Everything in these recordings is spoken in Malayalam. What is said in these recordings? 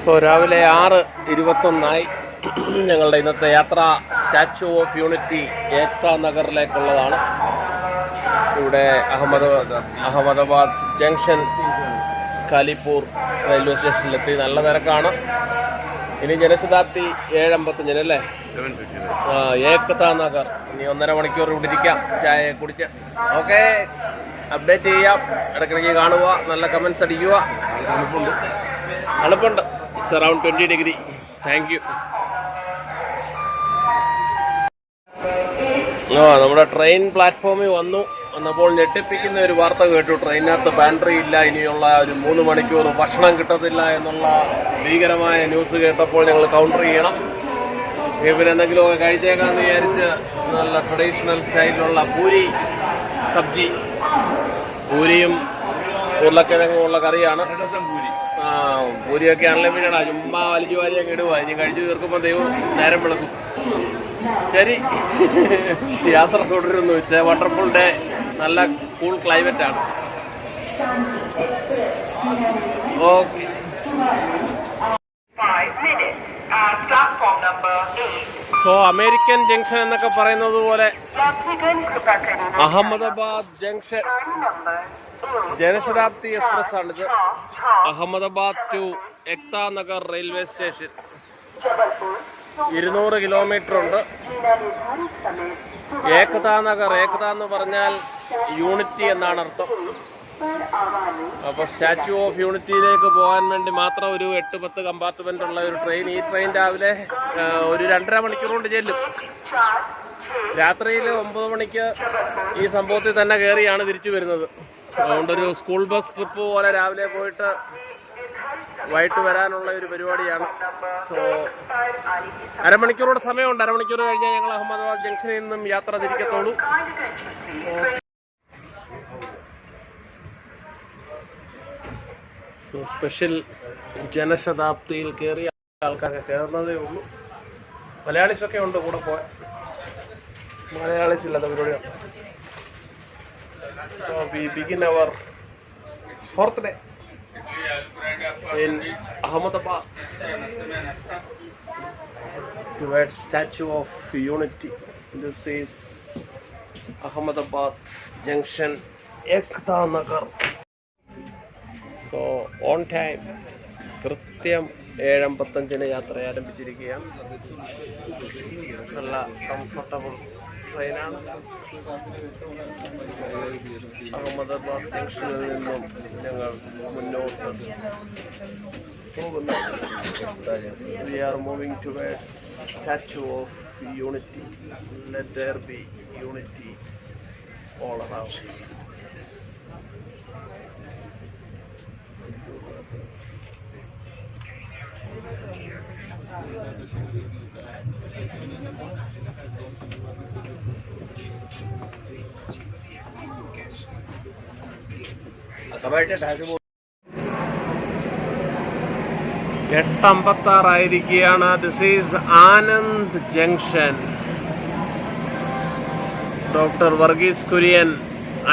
സോ രാവിലെ 6:21 ഞങ്ങളുടെ ഇന്നത്തെ യാത്ര സ്റ്റാച്യു ഓഫ് യൂണിറ്റി ഏക്താ നഗറിലേക്കുള്ളതാണ്. ഇവിടെ അഹമ്മദാബാദ് ജംഗ്ഷൻ കാലിപ്പൂർ റെയിൽവേ സ്റ്റേഷനിലെത്തി. നല്ല തിരക്കാണ്. ഇനി ജനശതാബ്ദി 7:55 അല്ലേ? ഏക്താ നഗർ. ഇനി 1.5 മണിക്കൂർ ഇവിടെ ഇരിക്കാം, ചായ കുടിച്ച്. ഓക്കെ, അപ്ഡേറ്റ് ചെയ്യാം, ഇടയ്ക്കിടയ്ക്ക് കാണുക, നല്ല കമൻസ് അടിക്കുക. എളുപ്പമുണ്ട്. It's around 20 degree. Thank you. നമ്മുടെ ട്രെയിൻ പ്ലാറ്റ്ഫോമിൽ വന്നപ്പോൾ ഞെട്ടിപ്പിക്കുന്ന ഒരു വാർത്ത കേട്ടു. ട്രെയിനകത്ത് ബാറ്ററി ഇല്ല, ഇനിയുള്ള ഒരു 3 മണിക്കൂർ ഭക്ഷണം കിട്ടത്തില്ല എന്നുള്ള ഭീകരമായ ന്യൂസ് കേട്ടപ്പോൾ ഞങ്ങൾ കൗണ്ടർ ചെയ്യണം. പിന്നെ എന്തെങ്കിലുമൊക്കെ കഴിച്ചേക്കാന്ന് വിചാരിച്ച് നല്ല ട്രഡീഷണൽ സ്റ്റൈലിലുള്ള പൂരി സബ്ജി, പൂരിയും ഉരുളക്കിഴങ്ങും ഉള്ള കറിയാണ്. പൂരിയൊക്കെ അൺലിമിറ്റഡാ, ചുമ്മാ വലിച്ചു വാരിയൊക്കെ ഇടുക. ഇനി കഴിച്ചു തീർക്കുമ്പോൾ ദൈവം നേരം വിളക്കും. ശരി, യാത്ര തുടരുന്നു. വെച്ചാൽ വണ്ടർഫുൾ ഡേ, നല്ല കൂൾ ക്ലൈമറ്റ് ആണ്. ഓക്കെ. സോ അമേരിക്കൻ ജംഗ്ഷൻ എന്നൊക്കെ പറയുന്നത് പോലെ അഹമ്മദാബാദ് ജംഗ്ഷൻ ജനശതാബ്ദി എക്സ്പ്രസ് ആണിത്. Ahmedabad to Ekta Nagar railway station 200 kilometre ഉണ്ട്. ഏക്താ നഗർ, ഏക്താ എന്ന് പറഞ്ഞാൽ യൂണിറ്റി എന്നാണ് അർത്ഥം. അപ്പോൾ സ്റ്റാച്യു ഓഫ് യൂണിറ്റിയിലേക്ക് പോകാൻ വേണ്ടി മാത്രം ഒരു 8-10 കമ്പാർട്ട്മെന്റ് ഉള്ള ഒരു ട്രെയിൻ. ഈ ട്രെയിൻ രാവിലെ ഒരു 2.5 മണിക്കൂർ കൊണ്ട് ചെല്ലും. രാത്രിയിൽ 9 മണിക്ക് ഈ സംഭവത്തിൽ തന്നെ കയറിയാണ് തിരിച്ചു വരുന്നത്. അതുകൊണ്ടൊരു സ്കൂൾ ബസ് ട്രിപ്പ് പോലെ രാവിലെ പോയിട്ട് വൈകിട്ട് വരാനുള്ള ഒരു പരിപാടിയാണ്. സോ 1/2 മണിക്കൂറുടെ സമയമുണ്ട്. 1/2 മണിക്കൂർ കഴിഞ്ഞാൽ ഞങ്ങൾ അഹമ്മദാബാദ് ജംഗ്ഷനിൽ നിന്നും യാത്ര തിരിക്കത്തുള്ളൂ. സോ സ്പെഷ്യൽ ജനശതാബ്ദിയിൽ കയറിയ ആൾക്കാരൊക്കെ കയറുന്നതേ ഉള്ളൂ. മലയാളീസൊക്കെ ഉണ്ട് കൂടെ പോയാൽ. മലയാളീസ് ഇല്ലാത്ത പരിപാടിയാണ്. So we begin our 4th day in Ahmedabad towards Statue of Unity. This is Ahmedabad Junction, Ekta Nagar. So on time, കൃത്യം 7:55 യാത്ര ആരംഭിച്ചിരിക്കുകയാണ്. നല്ല കംഫർട്ടബിൾ ട്രെയിനാണ്. അഹമ്മദാബാദ് ജംഗ്ഷനിൽ നിന്നും ഞങ്ങൾ മുന്നോട്ട് പോകുന്നു. We are moving towards Statue of Unity. Let there be unity all around. എട്ട് 8:56 ആയിരിക്കുകയാണ്. This is Anand junction. Doctor Varghese Kurian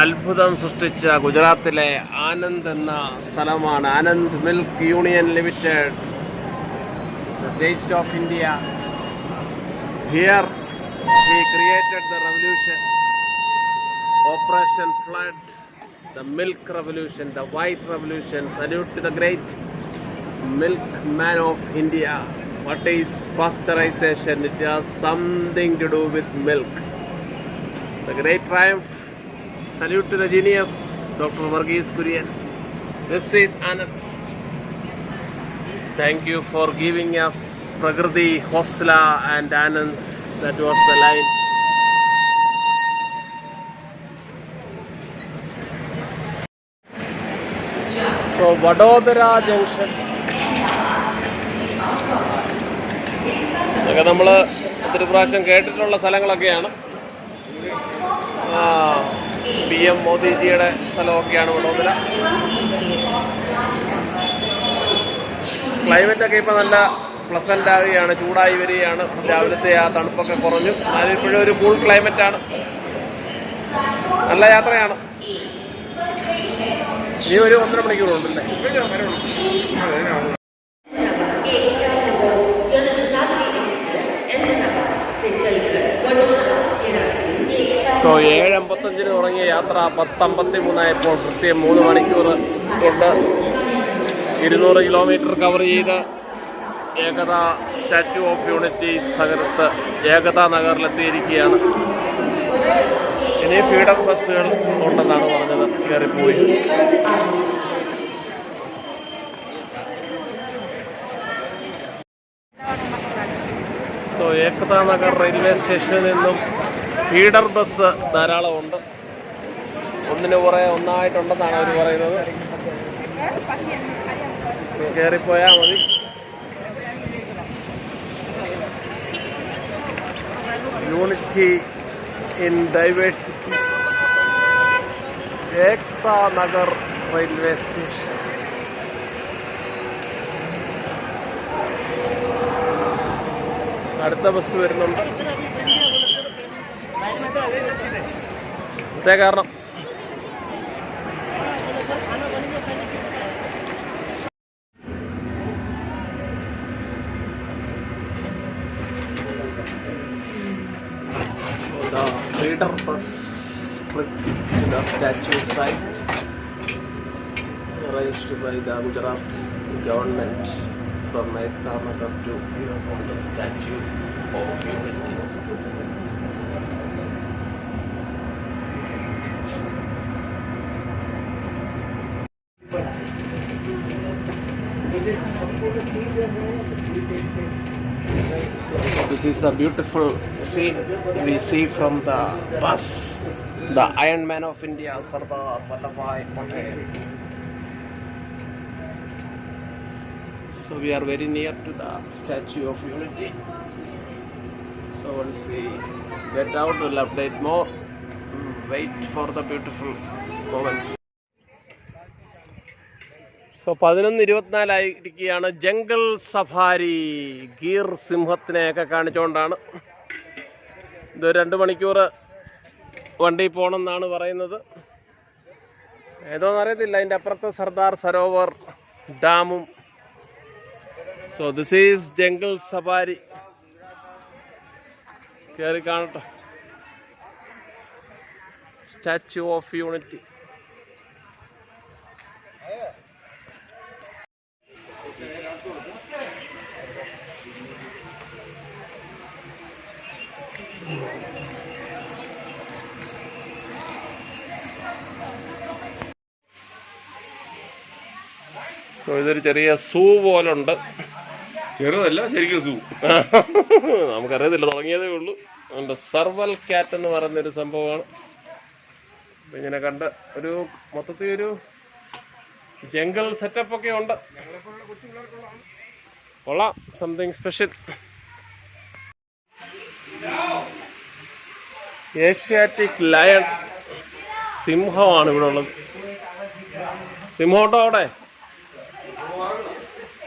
അത്ഭുതം സൃഷ്ടിച്ച ഗുജറാത്തിലെ ആനന്ദ് എന്ന സ്ഥലമാണ്. Anand milk union limited, the taste of India. Here he created the revolution, operation flood, the milk revolution, the white revolution. Salute to the great milkman of India. What is pasteurization? It has something to do with milk. The great triumph. Salute to the genius, Dr. Varghese Kurian. This is Anand. Thank you for giving us Prakriti, Hosla and Anand. That was the line. So Vadodara junction ഇതൊക്കെ നമ്മൾ ഒത്തിരി പ്രാവശ്യം കേട്ടിട്ടുള്ള സ്ഥലങ്ങളൊക്കെയാണ്. PM മോദിജിയുടെ സ്ഥലമൊക്കെയാണ് വഡോദര. ക്ലൈമറ്റൊക്കെ ഇപ്പോൾ നല്ല പ്ലസൻ്റ് ആവുകയാണ്, ചൂടായി വരികയാണ്. രാവിലത്തെ ആ തണുപ്പൊക്കെ കുറഞ്ഞു. എന്നാലും ഇപ്പോഴും ഒരു കൂൾ ക്ലൈമറ്റാണ്. നല്ല യാത്രയാണ്. ഇനി ഒരു 1.5 മണിക്കൂറുണ്ടല്ലേ? തുടങ്ങിയ യാത്ര 10:53 കൃത്യം 3 മണിക്കൂർ കൊണ്ട് 200 കിലോമീറ്റർ കവർ ചെയ്ത് ഏകത സ്റ്റാച്യു ഓഫ് യൂണിറ്റി സ്ഥലത്ത് ഏകതാ നഗറിലെത്തിയിരിക്കുകയാണ്. ഇനി ഫീഡർ ബസ്സുകൾ ഉണ്ടെന്നാണ് പറഞ്ഞത്, കയറിപ്പോയി. സോ ഏകതാ നഗർ റെയിൽവേ സ്റ്റേഷനിൽ നിന്നും ഫീഡർ ബസ് ധാരാളമുണ്ട്. ഒന്നിനു പുറകെ ഒന്നായിട്ടുണ്ടെന്നാണ് അവർ പറയുന്നത്. കയറിപ്പോയാൽ മതി. Unity in diversity, Ekta Nagar railway station. അടുത്ത ബസ് വരുന്നുണ്ട്. അതേ കാരണം the feeder bus trip to the statue site arranged by the Gujarat government from Ekta Nagar to the Statue of Unity. This is the beautiful scene we see from the bus. The Iron Man of India, Sardar Vallabhbhai Patel. So we are very near to the Statue of Unity. So once we get out, we'll update more. Wait for the beautiful moments. So 11:24 jungle safari. Gir സിംഹത്തിനെയൊക്കെ കാണിച്ചുകൊണ്ടാണ്. ഇത് 2 മണിക്കൂർ വണ്ടി പോകണമെന്നാണ് പറയുന്നത്. ഏതോന്ന് അറിയത്തില്ല. അതിൻ്റെ അപ്പുറത്ത് സർദാർ സരോവർ ഡാമും. So this is jungle safari. കയറി കാണട്ടെ. Statue of unity. സോ ഇതൊരു ചെറിയ സൂ പോലുണ്ട്. ചെറുതല്ല, ശരിക്കും സൂ. നമുക്കറിയത്തില്ല, തുടങ്ങിയതേ ഉള്ളൂ. അതുകൊണ്ട് സർവൽ ക്യാറ്റ് എന്ന് പറയുന്നൊരു സംഭവമാണ്. ഇങ്ങനെ കണ്ട് ഒരു മൊത്തത്തിൽ ഒരു ജംഗിൾ സെറ്റപ്പ് ഒക്കെ ഉണ്ട്. കൊള്ളാം, സംതിങ് സ്പെഷ്യൽ. ഏഷ്യാറ്റിക് ലയൺ സിംഹമാണ് ഇവിടെ ഉള്ളത്. സിംഹമുണ്ടോ അവിടെ?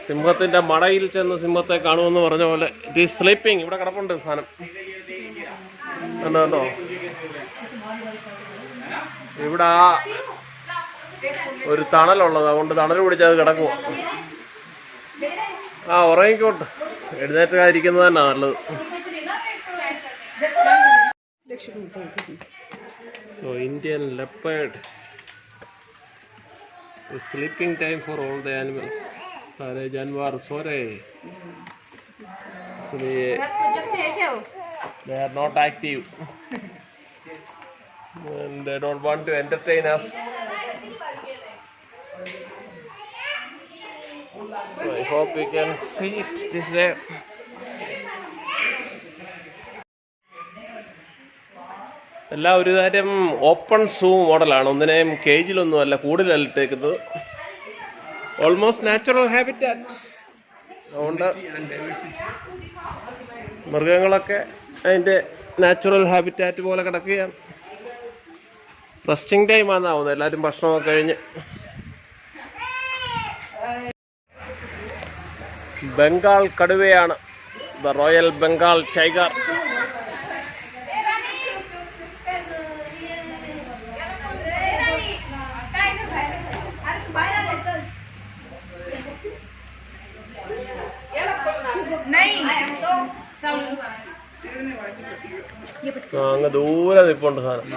സിംഹത്തിന്റെ മടയിൽ ചെന്ന് സിംഹത്തെ കാണുമെന്ന് പറഞ്ഞ പോലെ ഇറ്റ് ഈസ് സ്ലീപ്പിംഗ്. ഇവിടെ കിടപ്പുണ്ട് സാധനം. കണ്ടോ? ഇവിടെ ഒരു തണലുള്ളത്, അതുകൊണ്ട് തണൽ പിടിച്ചത് കിടക്കുമോ. ഉറങ്ങിക്കോട്ട്. എഴുന്നേറ്റായിരിക്കുന്നത് തന്നെ നല്ലത്. So Indian leopard. Sleeping time for all the animals. सारे जानवर सो रहे, इसलिए they are not active and they don't want to entertain us. So I hope we can see it this day. എല്ലാം ഒരു തരം ഓപ്പൺ സൂ മോഡലാണ്. ഒന്നിനെയും കേജിലൊന്നും അല്ല, കൂടുതലല്ല ഇട്ടേക്കുന്നത്. Almost natural habitat. അതുകൊണ്ട് മൃഗങ്ങളൊക്കെ അതിൻ്റെ നാച്ചുറൽ ഹാബിറ്റാറ്റ് പോലെ കിടക്കുകയാണ്. റെസ്റ്റിംഗ് ടൈം ആണെന്നാവുന്നത്. എല്ലാവരും ഭക്ഷണമൊക്കെ കഴിഞ്ഞ്. ബംഗാൾ കടുവയാണ്, ദ റോയൽ ബംഗാൾ ടൈഗർ. അങ്ങ് ദൂരെ നിപ്പുണ്ട് സാധനം.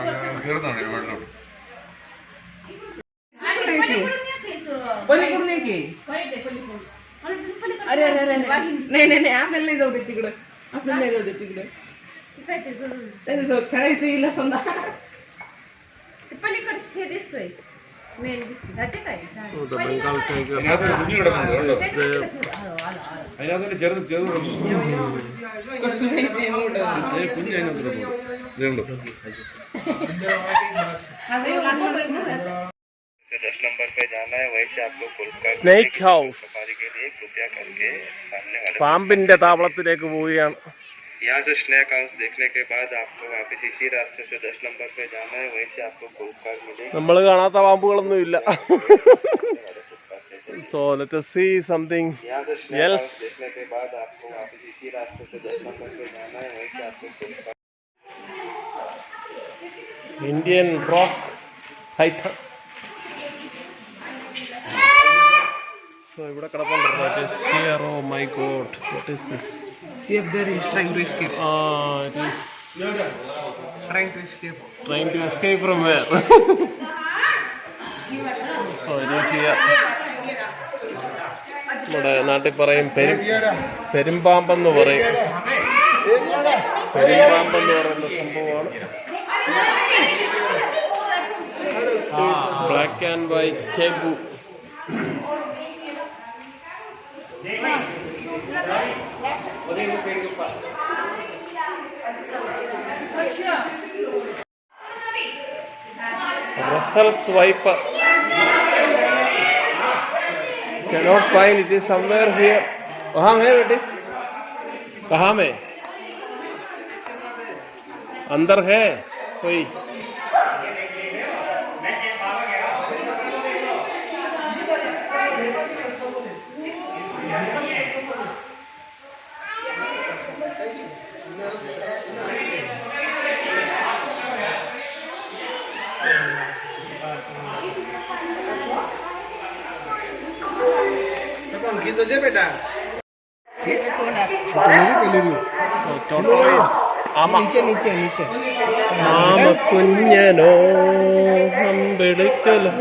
സ്നേക്ക് ഹൗസ് പാമ്പിന്റെ താവളത്തിലേക്ക് പോവുകയാണ്. यहाँ से स्नैक हाउस देखने के बाद आपको वापस इसी रास्ते से 10 नंबर पे जाना है, वहीं से आपको पुरस्कार मिलेगा. നമ്മൾ കാണാത്ത പാമ്പുകളൊന്നും ഇല്ല. So let us see something else. देखने के बाद आपको वापस इसी रास्ते से 10 नंबर पे जाना है, वहीं से आपको पुरस्कार. Indian rock python. So ഇവിടെ കിടപ്പുണ്ട്. That is here. Oh my God, what is this? See if there is trying to escape. It is Trying to escape. trying to escape from where? So it is here. നമ്മുടെ നാട്ടിൽ പറയും പെരുമ്പാമ്പെന്ന് പറയും. പെരുമ്പാമ്പെന്ന് പറയുന്ന സംഭവമാണ്. ബ്ലാക്ക് ആൻഡ് വൈറ്റ് ടേബു. Russell's wiper. Cannot find. It is somewhere here. कहाँ है बेटे? कहाँ में? अंदर है कोई? Gitu aja beda. So tortoise. ആമ. ആമ കുഞ്ഞനോ അമ്പെടുക്കലോ.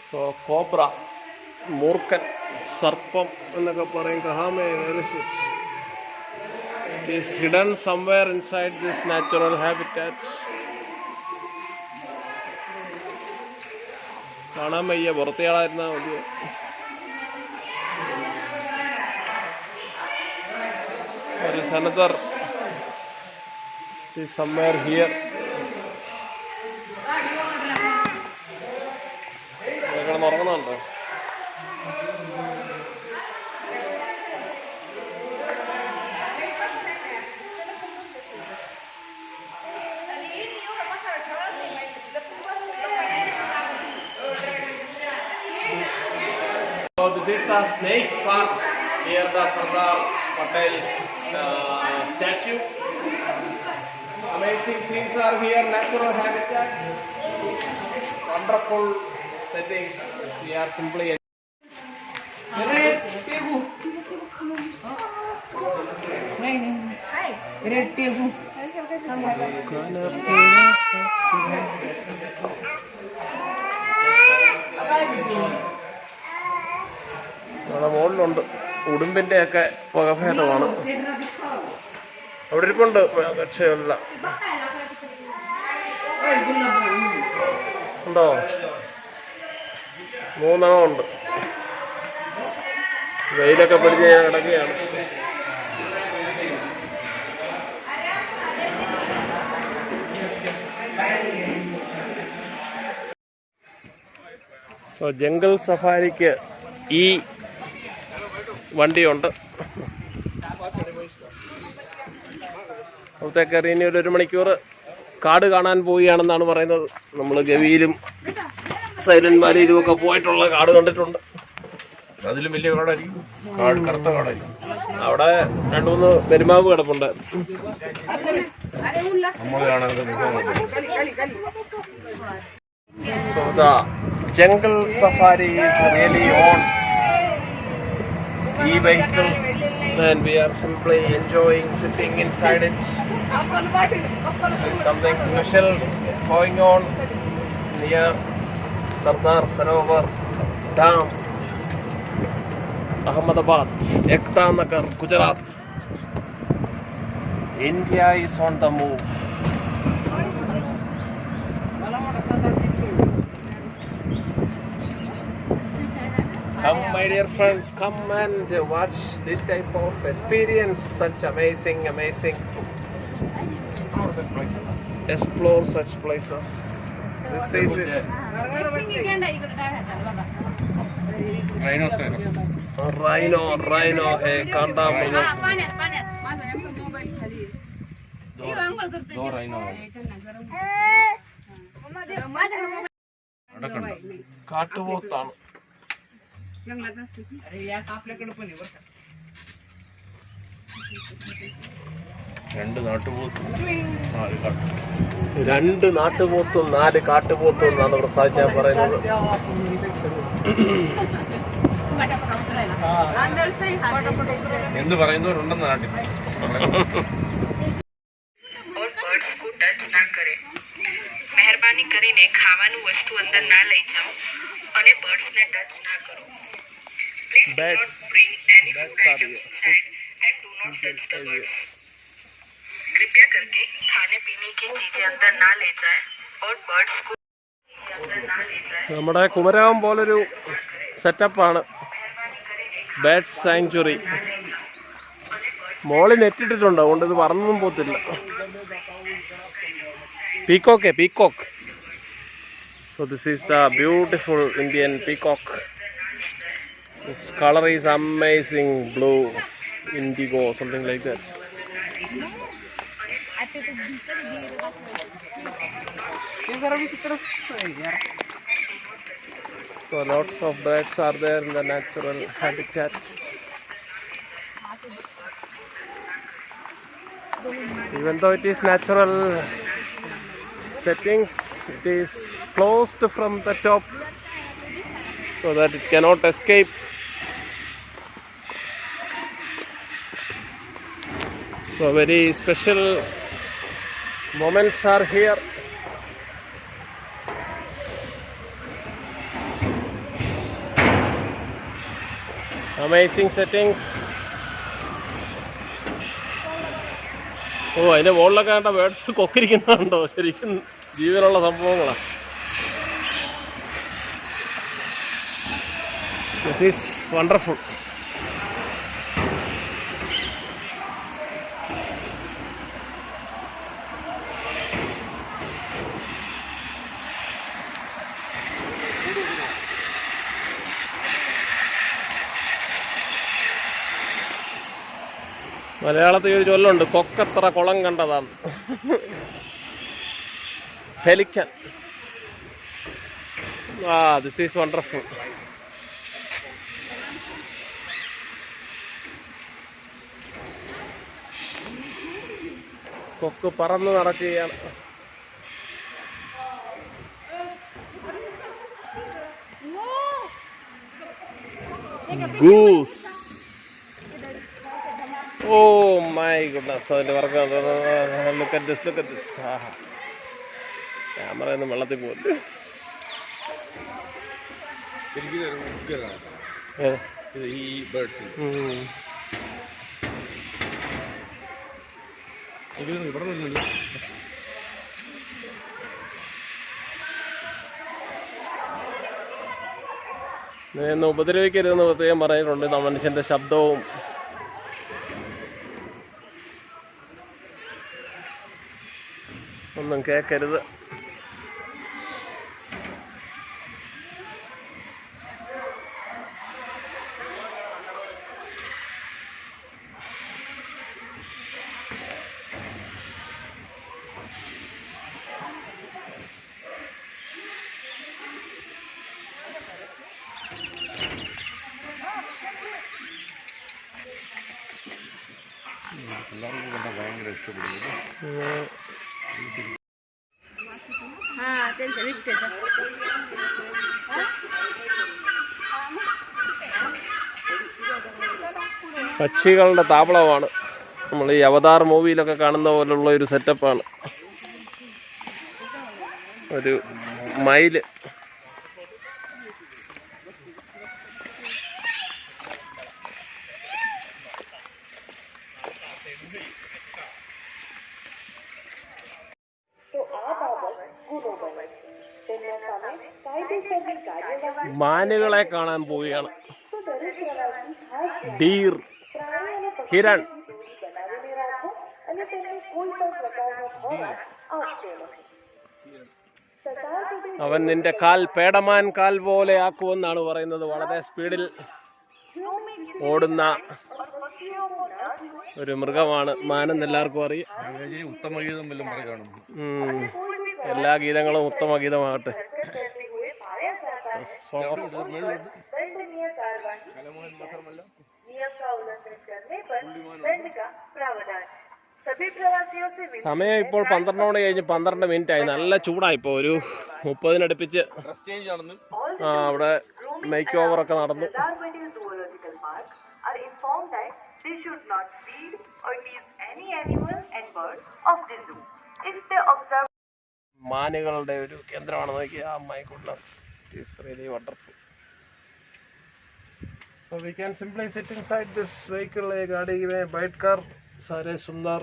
So cobra. മൂർഖൻ, സർപ്പം എന്നൊക്കെ പറയും. കഹാമേ is hidden somewhere inside this natural habitat. കാണാൻ വയ്യ, പുറത്തേളായിരുന്നാ മതി. There is another. It is somewhere here. ഉറങ്ങുന്നുണ്ടോ? So this is the snake park near the Sardar Patel statue. Amazing scenes are here, natural habitat, wonderful settings. We are simply Red tebu. Red tebu. നമ്മുടെ മുകളിലുണ്ട്. ഉടുമ്പിൻ്റെ ഒക്കെ പുകഭേദമാണ്. അവിടെ ഇരിപ്പുണ്ട് രക്ഷയല്ല. ഉണ്ടോ? 3 ഉണ്ട്. വെയിലൊക്കെ പിടിച്ച് ഞാൻ കിടക്കുകയാണ്. സോ ജംഗിൾ സഫാരിക്ക് ഈ വണ്ടിയുണ്ട്. അവിടത്തെ കയറി ഇനി ഒരു മണിക്കൂർ കാട് കാണാൻ പോവുകയാണെന്നാണ് പറയുന്നത്. നമ്മൾ ഗവിയിലും സൈലന്റ് വാലിയിലും ഒക്കെ പോയിട്ടുള്ള കാട് കണ്ടിട്ടുണ്ട്. അതിലും വലിയ കാടായിരിക്കും, കറുത്ത കാടായിരിക്കും. അവിടെ 2-3 പെരുമാവ് കിടപ്പുണ്ട്. നമ്മൾ കാണുന്നത് മുഖം So the jungle safari is really on e-vehicle and we are simply enjoying sitting inside it. There is something special going on near Sardar Sarovar Dam, Ahmedabad, Ekta Nagar, Gujarat. India is on the move. Come my dear friends, come and watch this type of experience, such amazing explore such places. This is it. Rhino है कांडा मृग दो राइनो കാട്ടുപോത്താണ്. രണ്ട് നാട്ടുപോത്തും 4 കാട്ടും. 2 നാട്ടുപോത്തും 4 കാട്ടുപോത്തും എന്നാണ് പ്രസാദ് ഞാൻ പറയുന്നത്. എന്ന് പറയുന്നവരുണ്ടെന്ന് നാട്ടിൽ. મહેરબાની કરીને ખાવાનું વસ્તુ અંદર ના લઈ જાઓ અને બર્ડ્સને ટચ ના કરો. Please do not bring any food items inside and do not touch the birds. कृपया करके खाने पीने की चीजें अंदर ना ले जाएं और बर्ड्स को अंदर ना ले जाएं. നമ്മുടെ കുമരകം പോലൊരു സെറ്റപ്പാണ് ബേർഡ് സാങ്ച്വറി. മോളിൽ നെറ്റിട്ടിട്ടുണ്ട്, അതുകൊണ്ട് ഇത് പറന്നൊന്നും പോത്തില്ല. Peacock. So this is the beautiful Indian peacock. Its color is amazing, blue, indigo, something like that. So lots of birds are there in the natural habitat. Even though it is natural settings, it is closed from the top so that it cannot escape. So very special moments are here. Amazing settings. ഓ, അതിൻ്റെ മുകളിലൊക്കെ കണ്ട ബേർഡ്സ് കൊക്കിരിക്കുന്നുണ്ടോ? ശരിക്കും ജീവനുള്ള സംഭവങ്ങളാണ്. This is wonderful. മലയാളത്തിൽ ഒരു ചൊല്ലുണ്ട്, കൊക്കത്ര കുളം കണ്ടതാണ്. പെലിക്കൻ. This is wonderful. കൊക്ക് പറന്ന് നടക്കുകയാണ്. ഗൂസ്. Oh my goodness, അതിൻ്റെ work look at this. Camera ഒന്നും വെള്ളത്തിൽ പോകില്ല. ഈ ബേർഡ്സ് ഇവിടെ നിന്നുണ്ട്. ഇന്ന് ഉപദ്രവിക്കരുതെന്ന് പ്രത്യേകം പറഞ്ഞിട്ടുണ്ട്. മനുഷ്യൻ്റെ ശബ്ദവും ഒന്നും കേൾക്കരുത്. എല്ലാവർക്കും കണ്ടാൽ ഭയങ്കര ഇഷ്ടപ്പെടുന്നു. പക്ഷികളുടെ താവളമാണ്. നമ്മൾ ഈ അവതാർ മൂവിയിലൊക്കെ കാണുന്ന പോലുള്ള ഒരു സെറ്റപ്പാണ്. ഒരു മയില്. മാനുകളെ കാണാൻ പോവുകയാണ്. ഡീർ, ഹിരൺ. അവൻ നിന്റെ കാൽ പേടമാൻ കാൽ പോലെ ആക്കുമെന്നാണ് പറയുന്നത്. വളരെ സ്പീഡിൽ ഓടുന്ന ഒരു മൃഗമാണ് മാനെന്ന് എല്ലാവർക്കും അറിയാം. ഉത്തമഗീതം വല്ലതും പറയുകയാണ്. എല്ലാ ഗീതങ്ങളും ഉത്തമ ഗീതമാകട്ടെ. സമയം ഇപ്പോൾ 12 മണി കഴിഞ്ഞ് 12 മിനിറ്റ് ആയി. നല്ല ചൂടായി. ഇപ്പോൾ ഒരു 30-അടുപ്പിച്ച് അവിടെ മേക്ക് ഓവർ ഒക്കെ നടന്നു. മാനുകളുടെ ഒരു കേന്ദ്രമാണ്. നോക്കിയാ, my goodness, it is really wonderful. So we can simply sit inside this vehicle. एक गाड़ी में बैठकर सारे सुंदर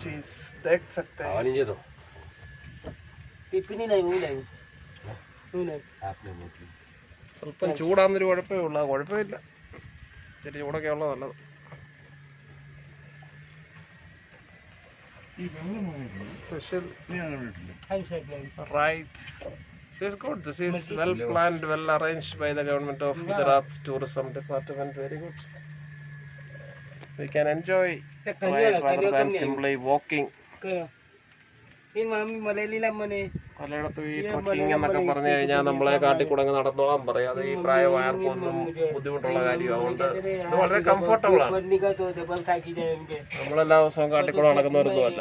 चीज देख सकते हैं. സ്വല്പം ചൂടാന്നൊരു കുഴപ്പമേ ഉള്ളൂ. ആ കുഴപ്പമില്ല, ചെറിയ ചൂടൊക്കെ ഉള്ളത് നല്ലത്. Special right. This is good. This is well planned, well arranged by the government of Gujarat Tourism Department. Very good. We can enjoy rather than simply walking. പലയിടത്തും ഈ ട്രക്കിംഗ് എന്നൊക്കെ പറഞ്ഞു കഴിഞ്ഞാൽ നമ്മളെ കാട്ടിക്കൂടെ നടന്നോളാൻ പറയും. അത് ഈ പ്രായമായവർക്കും ഒന്നും ബുദ്ധിമുട്ടുള്ള കാര്യമാണ്. അതുകൊണ്ട് ഇത് വളരെ കംഫർട്ടബിൾ ആണ്. നമ്മളെല്ലാ ദിവസവും കാട്ടിക്കൂടെ നടക്കുന്നവരൊന്നും അല്ല.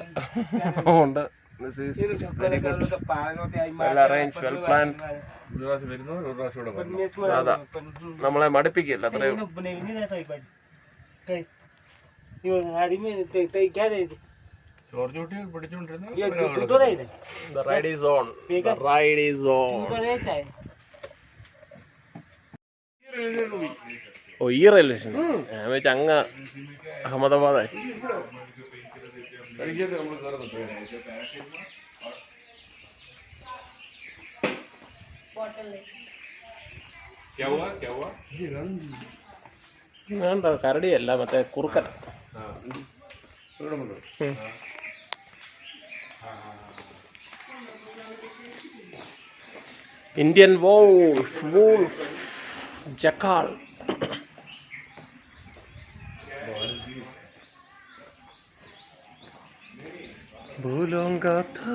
അതുകൊണ്ട് this is very good, well arranged, well planned. അതാ, നമ്മളെ മടുപ്പിക്കില്ല അത്രയും. The ride is on. The ride is on. ഓ, ഈ റെയിൽവേ സ്റ്റേഷൻ ഞാൻ വെച്ച് അങ്ങ് അഹമ്മദാബാദായി. വേണ്ട, കരടിയല്ല, മറ്റേ കുറുക്കൻ. Indian wolf, jackal. भूलूंगा था.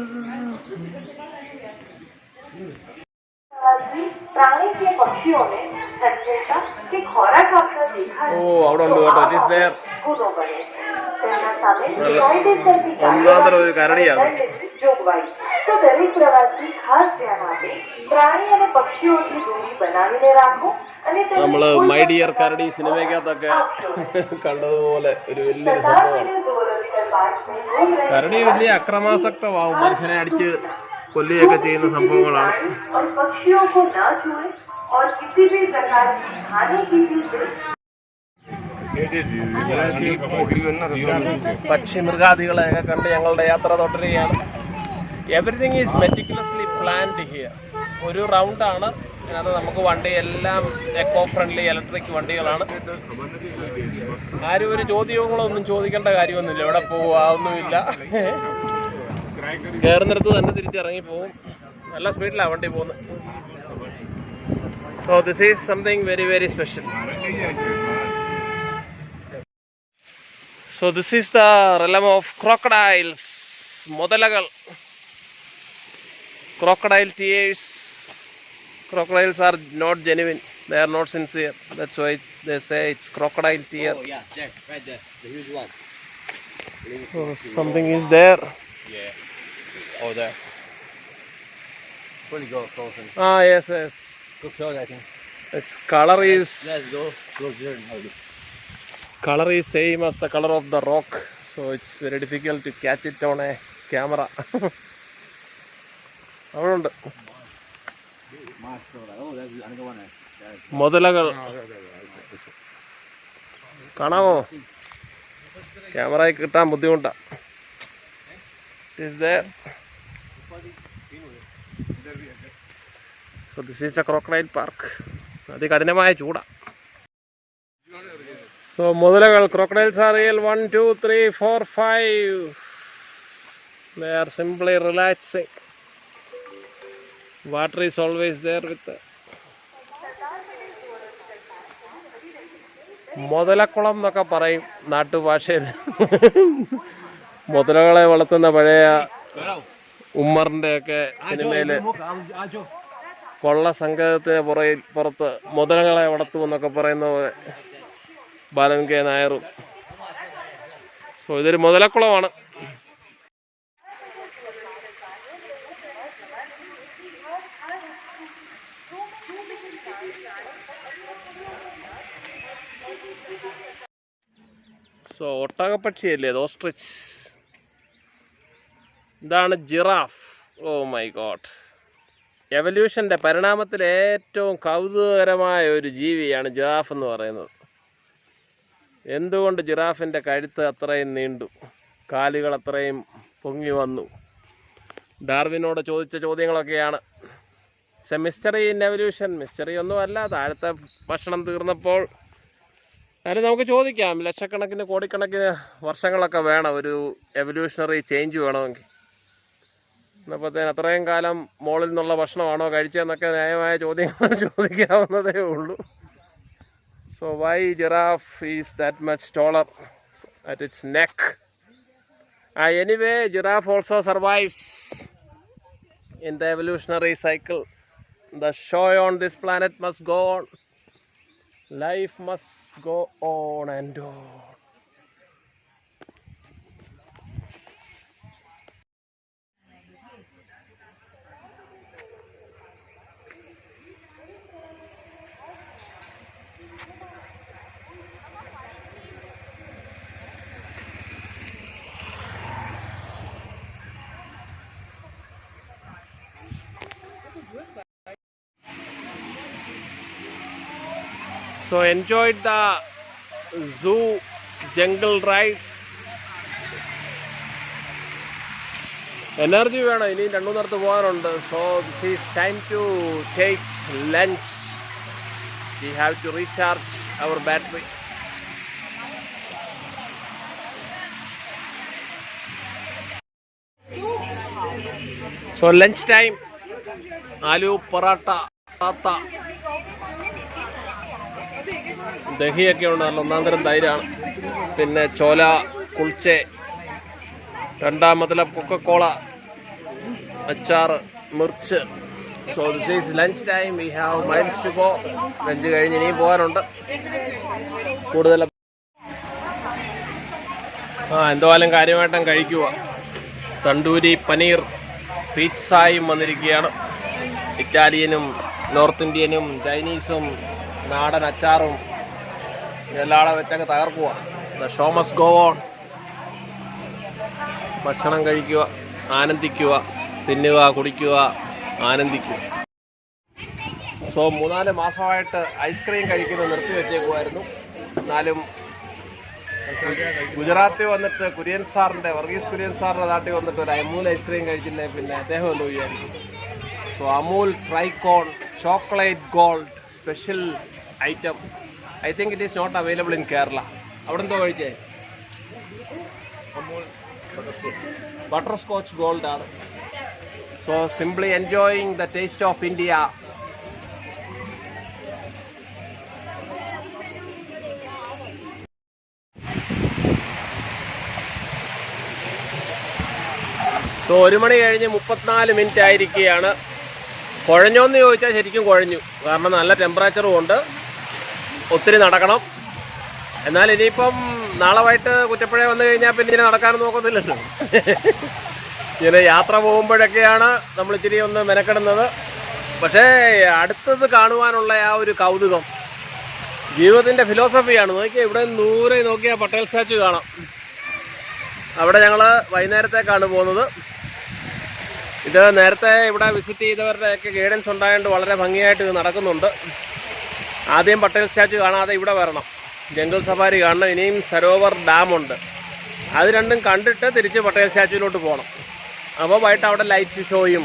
प्राणी के पक्षियों में संचेता के खोराक आपका देखा है. Oh, out on the water. It is there. ഒരു കരടിയാണ്. તો દરેક પ્રવાસી ખાસ ધ્યાન આપે. પ્રાણી અને પક્ષીઓથી દૂરી બનાવીને રાખો. നമ്മള് മൈ ഡിയർ കരടി സിനിമയ്ക്കകത്തൊക്കെ കണ്ടതുപോലെ ഒരു വലിയൊരു സംഭവമാണ്. കരടി വലിയ അക്രമാസക്തമാവും, മനുഷ്യനെ അടിച്ച് കൊല്ലുകയൊക്കെ ചെയ്യുന്ന സംഭവങ്ങളാണ്. പക്ഷി മൃഗാദികളെയൊക്കെ കണ്ട് ഞങ്ങളുടെ യാത്ര തുടരുകയാണ്. Everything is meticulously planned here. ഒരു റൗണ്ടാണ്. അതിനകത്ത് നമുക്ക് വണ്ടി എല്ലാം എക്കോ ഫ്രണ്ട്ലി ഇലക്ട്രിക് വണ്ടികളാണ്. ആരും ഒരു ചോദ്യങ്ങളൊന്നും ചോദിക്കേണ്ട കാര്യമൊന്നുമില്ല. എവിടെ പോവുക ഒന്നുമില്ല. കയറുന്നിടത്ത് തന്നെ തിരിച്ചിറങ്ങി പോകും. നല്ല സ്പീഡിലാണ് വണ്ടി പോകുന്നത്. So this is something very very special. So this is the realm of crocodiles. മുതലകൾ, crocodile tears. Crocodiles are not genuine. They are not sincere. That's why they say it's crocodile tear. Oh yeah, that right there, the huge one. So something is there. Yeah. Oh there. Pretty go close and Ah, yes, yes. go close, I think. Its color is Let's go close there and have a look. color is same as the color of the rock, so it's very difficult to catch it on a camera. അതുകൊണ്ട് Oh, that's another one. മുതലകൾ കാണാമോ? ക്യാമറയിൽ കിട്ടാൻ ബുദ്ധിമുട്ടാണ്. Is there? So this is a crocodile park. അതികഠിനമായ ചൂടാണ്. So മുതലകൾ, crocodiles are real. 1, 2, 3, 4, 5. They are simply relaxing. Water is always there with them. Muthalakulam എന്നൊക്കെ പറയും നാട്ടുഭാഷയിൽ. മുതലകളെ വളർത്തുന്ന പഴയ ഉമ്മറിന്റെ ഒക്കെ സിനിമയില് കൊള്ള സംഘത്തിന് പുറത്ത് മുതലകളെ വളർത്തുമെന്നൊക്കെ പറയുന്ന പോലെ ബാലൻ കെ നായരും. സോ ഇതൊരു മുതലക്കുളമാണ്. സോ ഒട്ടകപ്പക്ഷിയല്ലേ ഇത്, ഓസ്ട്രിച്ച്. ഇതാണ് ജിറാഫ്. Oh my god. എവല്യൂഷൻ്റെ പരിണാമത്തിൽ ഏറ്റവും കൗതുകകരമായ ഒരു ജീവിയാണ് ജിറാഫ് എന്ന് പറയുന്നത്. എന്തുകൊണ്ട് ജിറാഫിൻ്റെ കഴുത്ത് അത്രയും നീണ്ടു, കാലുകൾ അത്രയും പൊങ്ങി വന്നു? ഡാർവിനോട് ചോദിച്ച ചോദ്യങ്ങളൊക്കെയാണ്. പക്ഷെ മിസ്റ്ററി ഇൻ എവല്യൂഷൻ, മിസ്റ്ററി ഒന്നുമല്ല. താഴത്തെ ഭക്ഷണം തീർന്നപ്പോൾ അതിന് നമുക്ക് ചോദിക്കാം. ലക്ഷക്കണക്കിന് കോടിക്കണക്കിന് വർഷങ്ങളൊക്കെ വേണം ഒരു എവല്യൂഷണറി ചേഞ്ച് വേണമെങ്കിൽ. എന്നപ്പോഴത്തേന് അത്രയും കാലം മോളിൽ നിന്നുള്ള ഭക്ഷണമാണോ കഴിച്ചതെന്നൊക്കെ ന്യായമായ ചോദ്യങ്ങൾ ചോദിക്കാവുന്നതേ ഉള്ളൂ. So why giraffe is that much taller at its neck? Anyway, giraffe also survives in the evolutionary cycle. The show on this planet must go on. Life must go on and on. So enjoyed the zoo jungle ride. Energy വേണം, ഇനി 2-3 പോകാനുണ്ട്. So this is time to take lunch. We have to recharge our battery. So lunch time. Aloo paratha, ദഹിയൊക്കെ ഉണ്ട്. നല്ല ഒന്നാന്തരം തൈരാണ്. പിന്നെ ചോല കുൾച്ചെ, രണ്ടാമതിലെ കൊക്കക്കോള, അച്ചാർ, മിർച്ച്. So this is lunch time. We have miles to go. Lunch കഴിഞ്ഞ് ഇനിയും പോകാനുണ്ട് കൂടുതൽ. എന്തായാലും കാര്യമായിട്ടും കഴിക്കുക. തണ്ടൂരി പനീർ പിസ്സയും വന്നിരിക്കുകയാണ്. ഇറ്റാലിയനും നോർത്ത് ഇന്ത്യനും ചൈനീസും നാടൻ അച്ചാറും എല്ലാം വെച്ചങ്ങ് തകർക്കുക. The show must go on. ഭക്ഷണം കഴിക്കുക, ആനന്ദിക്കുക, തിന്നുക, കുടിക്കുക, ആനന്ദിക്കുക. സോ 3-4 മാസമായിട്ട് ഐസ്ക്രീം കഴിക്കുന്നത് നിർത്തി വെച്ചേക്കുമായിരുന്നു. എന്നാലും ഗുജറാത്തിൽ വന്നിട്ട് വർഗീസ് കുര്യൻ സാറിൻ്റെ നാട്ടിൽ വന്നിട്ട് ഒരു അമൂൽ ഐസ്ക്രീം കഴിച്ചില്ലേ പിന്നെ അദ്ദേഹം ഒന്ന് വിചാരിക്കും. So Amul tricone chocolate gold special item. I think it is not available in Kerala. അവിടെ എന്തോ കഴിച്ചേ? ബട്ടർ സ്കോച്ച് ഗോൾഡ് ആണ്. So simply enjoying the taste of India. So 1 മണി കഴിഞ്ഞ് 34 മിനിറ്റ് ആയിരിക്കുകയാണ്. കുഴഞ്ഞോന്ന് ചോദിച്ചാൽ ശരിക്കും കുഴഞ്ഞു. കാരണം നല്ല ടെമ്പറേച്ചറും ഉണ്ട്, ഒത്തിരി നടക്കണം. എന്നാൽ ഇനിയിപ്പം നാളെ വൈകിട്ട് കുറ്റപ്പുഴ വന്നു കഴിഞ്ഞാൽ പിന്നെ ഇങ്ങനെ നടക്കാനും നോക്കത്തില്ലല്ലോ. ഇങ്ങനെ യാത്ര പോകുമ്പോഴൊക്കെയാണ് നമ്മൾ ഇച്ചിരി ഒന്ന് മെനക്കെടുന്നത്. പക്ഷേ അടുത്തത് കാണുവാനുള്ള ആ ഒരു കൗതുകം ജീവിതത്തിൻ്റെ ഫിലോസഫിയാണ്. നോക്കിയാൽ ഇവിടെ ദൂരെ നോക്കിയാൽ പട്ടേൽ സ്റ്റാച്ചു കാണാം. അവിടെ ഞങ്ങൾ വൈകുന്നേരത്തേക്കാണ് പോകുന്നത്. ഇത് നേരത്തെ ഇവിടെ വിസിറ്റ് ചെയ്തവരുടെയൊക്കെ ഗൈഡൻസ് ഉണ്ടായതുകൊണ്ട് വളരെ ഭംഗിയായിട്ട് ഇത് നടക്കുന്നുണ്ട്. ആദ്യം പട്ടേൽ സ്റ്റാച്ചു കാണാതെ ഇവിടെ വരണം, ജംഗിൾ സഫാരി കാണണം. ഇനിയും സരോവർ ഡാമുണ്ട്, അത് രണ്ടും കണ്ടിട്ട് തിരിച്ച് പട്ടേൽ സ്റ്റാച്ചുവിലോട്ട് പോകണം. അപ്പോൾ വൈകിട്ട് അവിടെ ലൈറ്റ് ഷോയും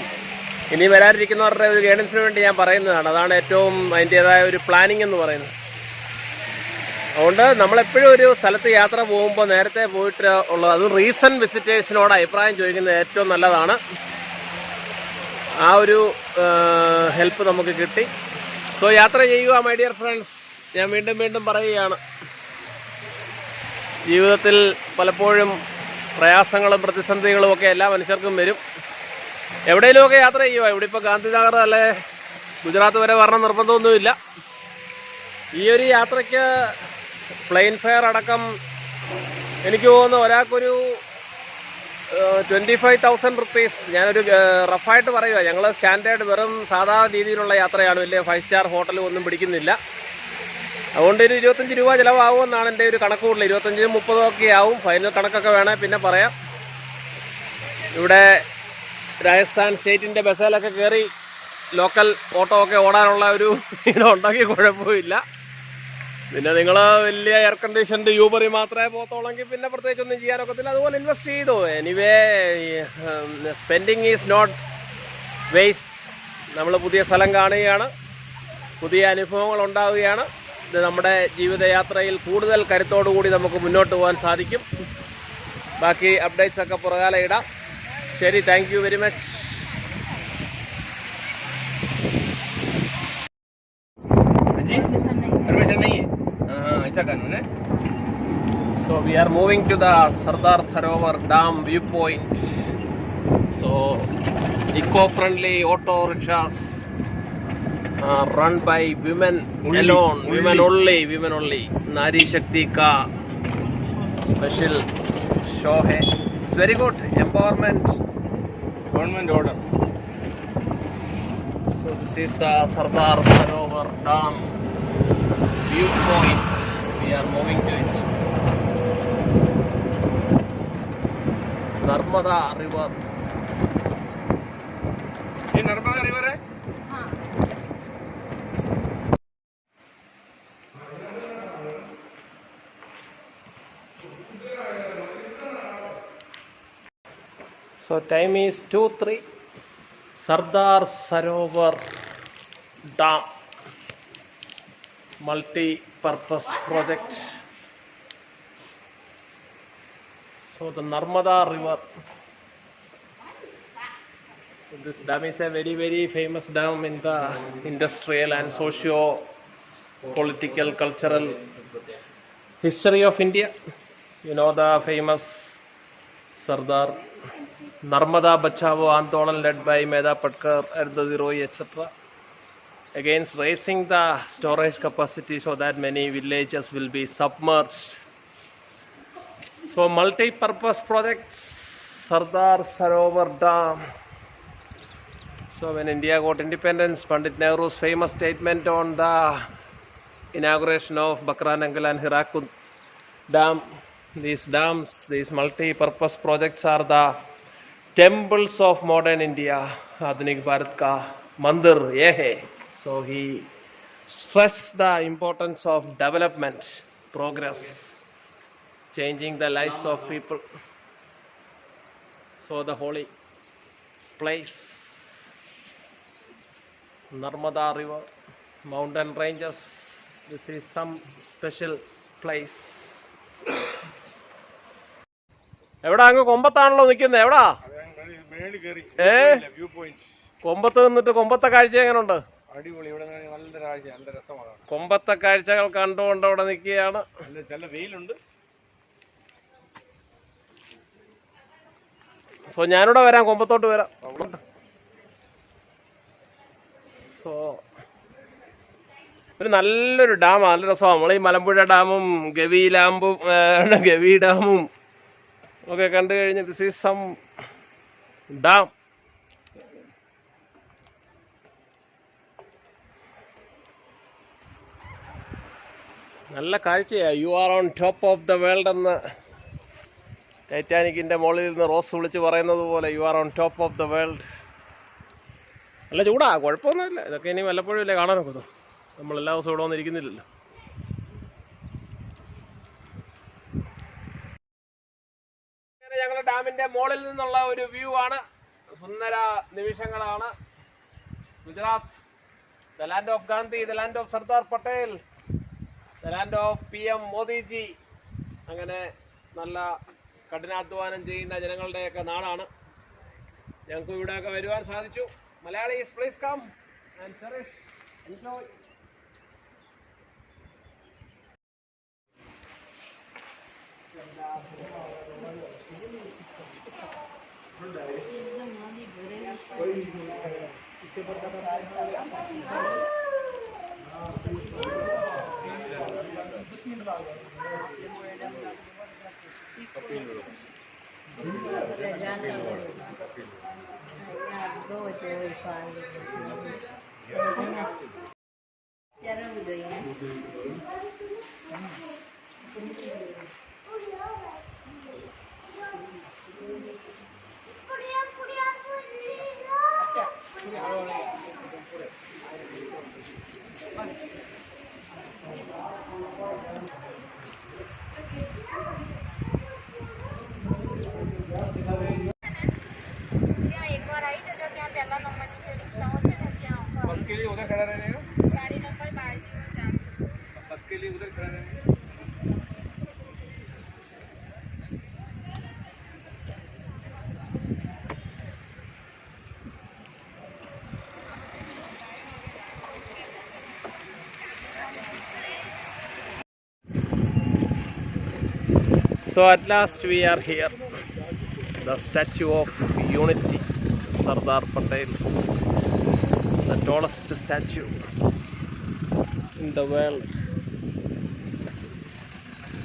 ഇനി വരാനിരിക്കുന്നവരുടെ ഒരു ഗൈഡൻസിന് വേണ്ടി ഞാൻ പറയുന്നതാണ്. അതാണ് ഏറ്റവും അതിൻ്റേതായ ഒരു പ്ലാനിങ് എന്ന് പറയുന്നത്. അതുകൊണ്ട് നമ്മളെപ്പോഴും ഒരു സ്ഥലത്ത് യാത്ര പോകുമ്പോൾ നേരത്തെ പോയിട്ട് ഉള്ളത്, അതും റീസെൻറ്റ് വിസിറ്റേഴ്സിനോട് അഭിപ്രായം ചോദിക്കുന്നത് ഏറ്റവും നല്ലതാണ്. ആ ഒരു ഹെൽപ്പ് നമുക്ക് കിട്ടി. സോ യാത്ര ചെയ്യുക മൈ ഡിയർ ഫ്രണ്ട്സ്. ഞാൻ വീണ്ടും വീണ്ടും പറയുകയാണ്, ജീവിതത്തിൽ പലപ്പോഴും പ്രയാസങ്ങളും പ്രതിസന്ധികളും ഒക്കെ എല്ലാ മനുഷ്യർക്കും വരും. എവിടെയെങ്കിലുമൊക്കെ യാത്ര ചെയ്യുക. ഇവിടെ ഇപ്പോൾ ഗാന്ധിനഗർ അല്ലെ ഗുജറാത്ത് വരെ വരണം നിർബന്ധമൊന്നുമില്ല. ഈ ഒരു യാത്രയ്ക്ക് പ്ലെയിൻ ഫെയർ അടക്കം എനിക്ക് തോന്നുന്നു ഒരാൾക്കൊരു 25,000 റുപ്പീസ്. ഞാനൊരു റഫായിട്ട് പറയുക, ഞങ്ങൾ സ്റ്റാൻഡേർഡ് വെറും സാധാരണ രീതിയിലുള്ള യാത്രയാണ്, വലിയ 5 സ്റ്റാർ ഹോട്ടലും ഒന്നും പിടിക്കുന്നില്ല. അതുകൊണ്ട് ഒരു 25 രൂപ ചിലവാകുമെന്നാണ് എൻ്റെ ഒരു കണക്ക് കൂടുതൽ. 25-30 ഒക്കെ ആവും. ഫൈനൽ കണക്കൊക്കെ വേണേൽ പിന്നെ പറയാം. ഇവിടെ രാജസ്ഥാൻ സ്റ്റേറ്റിൻ്റെ ബസ്സിലൊക്കെ കയറി ലോക്കൽ ഓട്ടോ ഒക്കെ ഓടാനുള്ള ഒരു ഇതുണ്ടെങ്കിൽ കുഴപ്പമില്ല. പിന്നെ നിങ്ങൾ വലിയ എയർ കണ്ടീഷൻഡ് യൂബറിൽ മാത്രമേ പോകത്തുള്ളെങ്കിൽ പിന്നെ പ്രത്യേകിച്ചൊന്നും ചെയ്യാനൊക്കത്തില്ല. അതുപോലെ ഇൻവെസ്റ്റ് ചെയ്തോ. Anyway spending is not waste. നമ്മൾ പുതിയ സ്ഥലം കാണുകയാണ്, പുതിയ അനുഭവങ്ങൾ ഉണ്ടാവുകയാണ്. ഇത് നമ്മുടെ ജീവിതയാത്രയിൽ കൂടുതൽ കരുത്തോടുകൂടി നമുക്ക് മുന്നോട്ട് പോകാൻ സാധിക്കും. ബാക്കി അപ്ഡേറ്റ്സ് ഒക്കെ പുറകാലെ ഇടാം. ശരി, thank you very much. Permission नहीं है, हाँ ऐसा कानून है. So we are moving to the Sardar Sarovar Dam viewpoint. So eco-friendly auto rickshaws run by women alone, women only. Nari Shakti ka special show hai. It's very good, empowerment, government order. So this is the Sardar Sarovar Dam viewpoint. We are moving to it. Narmada River. ये नर्मदा रिवर है. So time is 2:03. Sardar Sarovar Dam multi-purpose project. So the Narmada River. So this dam is a very, very famous dam in the industrial and socio-political, cultural history of India. You know the famous Sardar Narmada Bachao Andolan led by Meda Patkar, Ardhadi Roy, etc. against raising the storage capacity so that many villages will be submerged. So multi-purpose projects, Sardar Sarovar Dam. So when India got independence, Pandit Nehru's famous statement on the inauguration of Bakranangal and Hirakud Dam. These dams, these multi-purpose projects are the temples of modern India. Adhunik Bharat ka mandir ye hai. So he stressed the importance of development, progress, changing the lives of people. So the holy place, Narmada River, mountain ranges, this is some special place. എവിടാ? അങ്ങ് കൊമ്പത്താണല്ലോ നിൽക്കുന്നത്. എവിടാ? View point. കൊമ്പത്ത് നിന്നിട്ട് കൊമ്പത്തെ കാഴ്ച എങ്ങനെയുണ്ട്? അടിപൊളി. ഇവിടെ നല്ല കാഴ്ച, നല്ല രസമാണ്. കൊമ്പത്തെ കാഴ്ചകൾ കണ്ടുകൊണ്ട് അവിടെ നിൽക്കുകയാണ്. നല്ല വെയിലുണ്ട്. സോ ഞാനിവിടെ വരാം, കൊമ്പത്തോട്ട് വരാം. സോ ഒരു നല്ലൊരു ഡാമാണ്, നല്ല രസമാണ്. നമ്മൾ ഈ മലമ്പുഴ ഡാമും ഗവി ഡാമും ഒക്കെ കണ്ടു കഴിഞ്ഞ് ദിസ് ഈസ് സം ഡാം. നല്ല കാഴ്ചയാണ്. You are on top of the world എന്ന് ടൈറ്റാനിക്കിൻ്റെ മുകളിൽ നിന്ന് റോസ് വിളിച്ച് പറയുന്നത് പോലെ you are on top of the world. നല്ല ചൂടാ, കുഴപ്പമൊന്നുമില്ല. ഇതൊക്കെ ഇനി വല്ലപ്പോഴും ഇല്ലേ കാണാനൊക്കെ. നമ്മൾ എല്ലാ ദിവസവും ഇവിടെ വന്നിരിക്കുന്നില്ലല്ലോ. ഞങ്ങളുടെ ഡാമിൻ്റെ മുകളിൽ നിന്നുള്ള ഒരു വ്യൂ ആണ്. സുന്ദര നിമിഷങ്ങളാണ്. Gujarat, the land of Gandhi, the land of Sardar Patel, the land of PM Modiji. അങ്ങനെ നല്ല കഠിനാധ്വാനം ചെയ്യുന്ന ജനങ്ങളുടെയൊക്കെ നാടാണ്. ഞങ്ങൾക്ക് ഇവിടെയൊക്കെ വരുവാൻ സാധിച്ചു. Malayalees please come and cherish enjoy. Bus के लिए उधर खड़ा रहने का, गाड़ी नंबर 1204। बस के लिए उधर खड़ा रहने का। So at last we are here. The Statue of Unity, Sardar Patel's, the tallest statue in the world.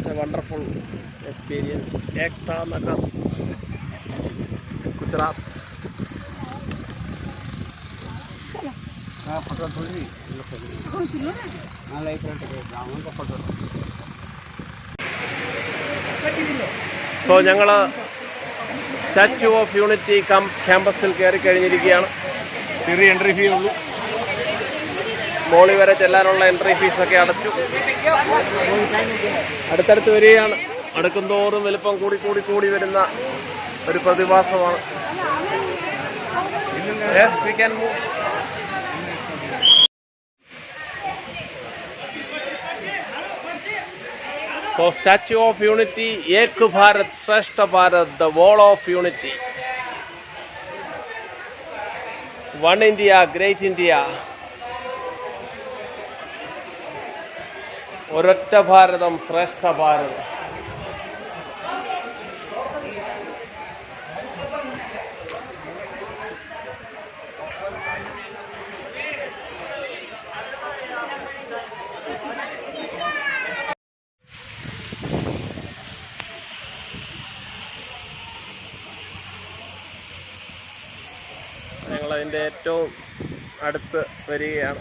A wonderful experience. Ekta Nagar, Gujarat. So ഞങ്ങൾ സ്റ്റാച്യു ഓഫ് യൂണിറ്റി ക്യാമ്പസിൽ കയറി കഴിഞ്ഞിരിക്കുകയാണ്. ചെറിയ എൻട്രി ഫീ ഉള്ളൂ. മോളി വരെ ചെല്ലാനുള്ള എൻട്രി ഫീസൊക്കെ അടച്ചു. അടുത്തടുത്ത് വരികയാണ്. അടുക്കുന്തോറും വലുപ്പം കൂടി വരുന്ന ഒരു പ്രതിഭാസമാണ്. Yes, we can move. So Statue of Unity, Ek Bharat Shrestha Bharat, the wall of unity. One India, great India. ഒരൊറ്റ ഭാരതം, ശ്രേഷ്ഠ ഭാരതം. ഞങ്ങളതിൻ്റെ ഏറ്റവും അടുത്ത് വരികയാണ്.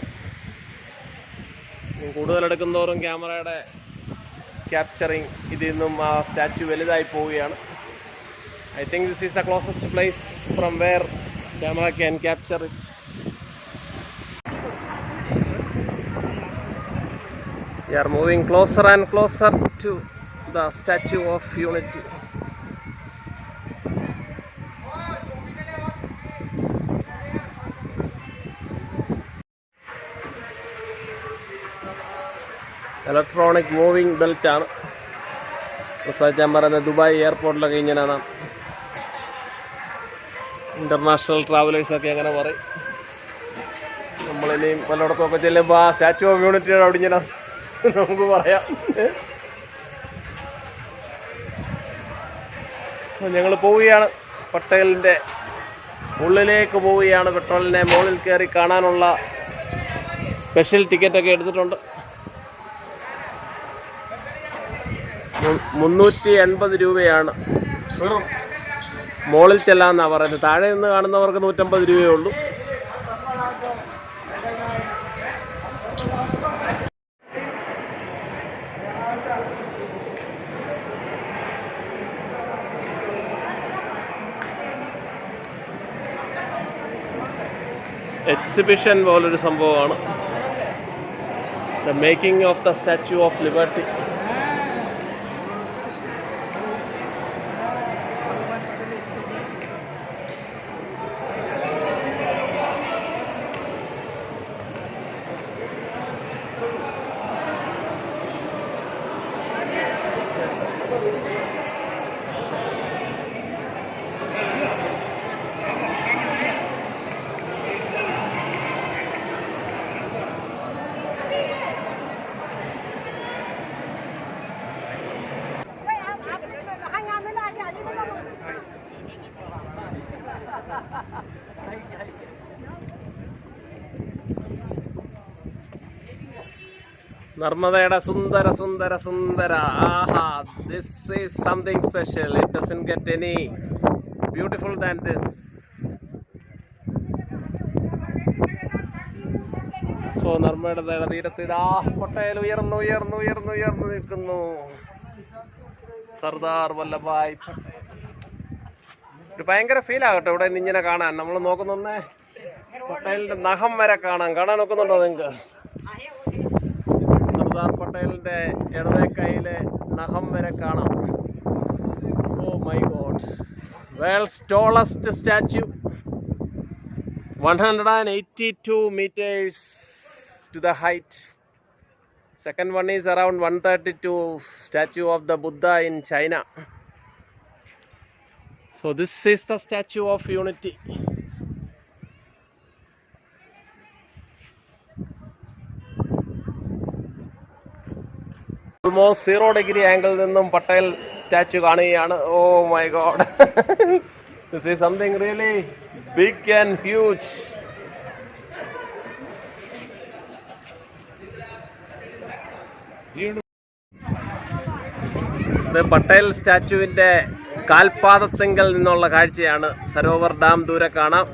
കൂടുതൽ എടുക്കുന്തോറും ക്യാമറയുടെ ക്യാപ്ചറിങ് ഇതിൽ നിന്നും ആ സ്റ്റാച്യു വലുതായി പോവുകയാണ്. I think this is the closest place from where camera can capture it. We are moving closer and closer to the Statue of Unity. Electronic moving ബെൽറ്റാണ്. ഞാൻ പറയുന്നത് ദുബായ് എയർപോർട്ടിലൊക്കെ ഇങ്ങനെയാണ്. ഇൻ്റർനാഷണൽ ട്രാവലേഴ്സൊക്കെ അങ്ങനെ പറയും. നമ്മളിനിയും പലയിടത്തുമൊക്കെ ചെല്ലുമ്പോൾ ആ സ്റ്റാച്യു ഓഫ് യൂണിറ്റിയുടെ അവിടെ ഇങ്ങനെ നമുക്ക് പറയാം. ഞങ്ങൾ പോവുകയാണ്, പട്ടേലിൻ്റെ ഉള്ളിലേക്ക് പോവുകയാണ്. പെട്രോളിനെ മുകളിൽ കയറി കാണാനുള്ള സ്പെഷ്യൽ ടിക്കറ്റൊക്കെ എടുത്തിട്ടുണ്ട്. 380 രൂപയാണ് മോളിൽ ചെല്ലാന്നാണ് പറയുന്നത്. താഴെ നിന്ന് കാണുന്നവർക്ക് 150 രൂപയേ ഉള്ളൂ. എക്സിബിഷൻ പോലൊരു സംഭവമാണ്. The making of the Statue of Liberty. നർമ്മദയുടെ സുന്ദര സുന്ദര സുന്ദര. ആഹാ, this is something special. It doesn't get any beautiful than this. So നർമ്മദയുടെ തീരത്ത് ഇതാ പട്ടേൽ ഉയർന്നു ഉയർന്നു ഉയർന്നു ഉയർന്നു നിൽക്കുന്നു. സർദാർ വല്ലഭായ് പട്ടേൽ. ഒരു ഭയങ്കര ഫീലാകട്ടെ ഇവിടെ നിന്ന് ഇങ്ങനെ കാണാൻ. നമ്മൾ നോക്കുന്നൊന്നേ പട്ടേലിന്റെ നഖം വരെ കാണാൻ നോക്കുന്നുണ്ടോ നിങ്ങൾക്ക്? സർദാർ പട്ടേലിന്റെ ഇടതേ കൈയിലെ നഖം വരെ കാണാം. Oh my god. World's tallest statue, 182 meters to the height. Second one is around 132, statue of the Buddha in China. So this is the Statue of Unity. Almost 0-degree angle നിന്നും പട്ടേൽ സ്റ്റാച്യു കാണുകയാണ്. Oh my god. This is something really big and huge. ഇത് പട്ടേൽ സ്റ്റാച്യുവിൻ്റെ കാൽപാദത്തിങ്കൽ നിന്നുള്ള കാഴ്ചയാണ്. സരോവർ ഡാം ദൂരെ കാണാം,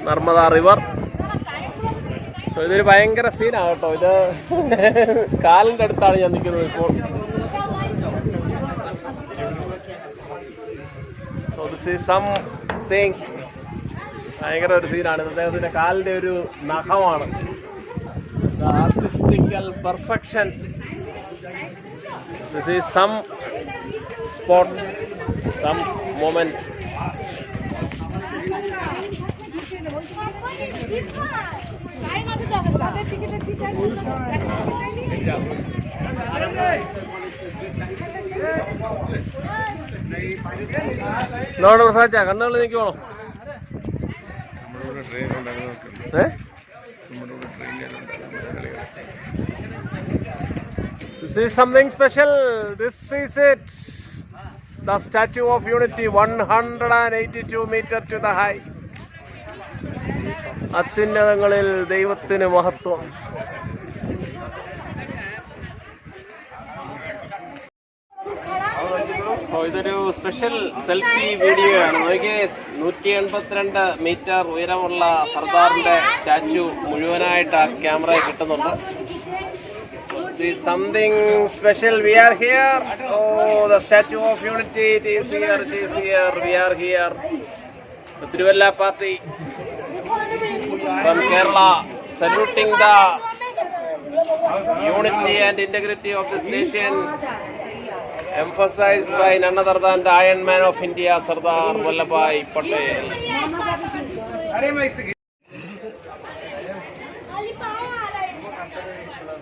നർമ്മദ റിവർ. സോ ഇതൊരു ഭയങ്കര സീനാണ് കേട്ടോ. ഇത് കാലിൻ്റെ അടുത്താണ് ഞാൻ നിൽക്കുന്നത് ഇപ്പോൾ. സോ ദിസ് ഈസ് സംതിങ് ഭയങ്കര ഒരു സീനാണ്. അദ്ദേഹത്തിൻ്റെ കാലിൻ്റെ ഒരു നഖമാണ്. Artistical perfection. This is some spot, some moment. നോട് പ്രസാദിച്ച കണ്ണുകൾ നിൽക്കുവാണോ? This is something special. This is it. The Statue of Unity, 182 meters to the height. അത്യുന്നതങ്ങളിൽ ദൈവത്തിന് മഹത്വം. ഇതൊരു സ്പെഷ്യൽ സെൽഫി വീഡിയോ ആണ്. നോക്കിയേ, 182 മീറ്റർ ഉയരമുള്ള സർദാറിന്റെ സ്റ്റാച്യു മുഴുവനായിട്ട് ആ ക്യാമറയിൽ കിട്ടുന്നുണ്ട്. See something special. We are here. Oh, the Statue of Unity. It is here. It is here. We are here. The Trivella party from Kerala saluting the unity and integrity of this nation, emphasized by none other than the Iron Man of India, Sardar Vallabhbhai Patel.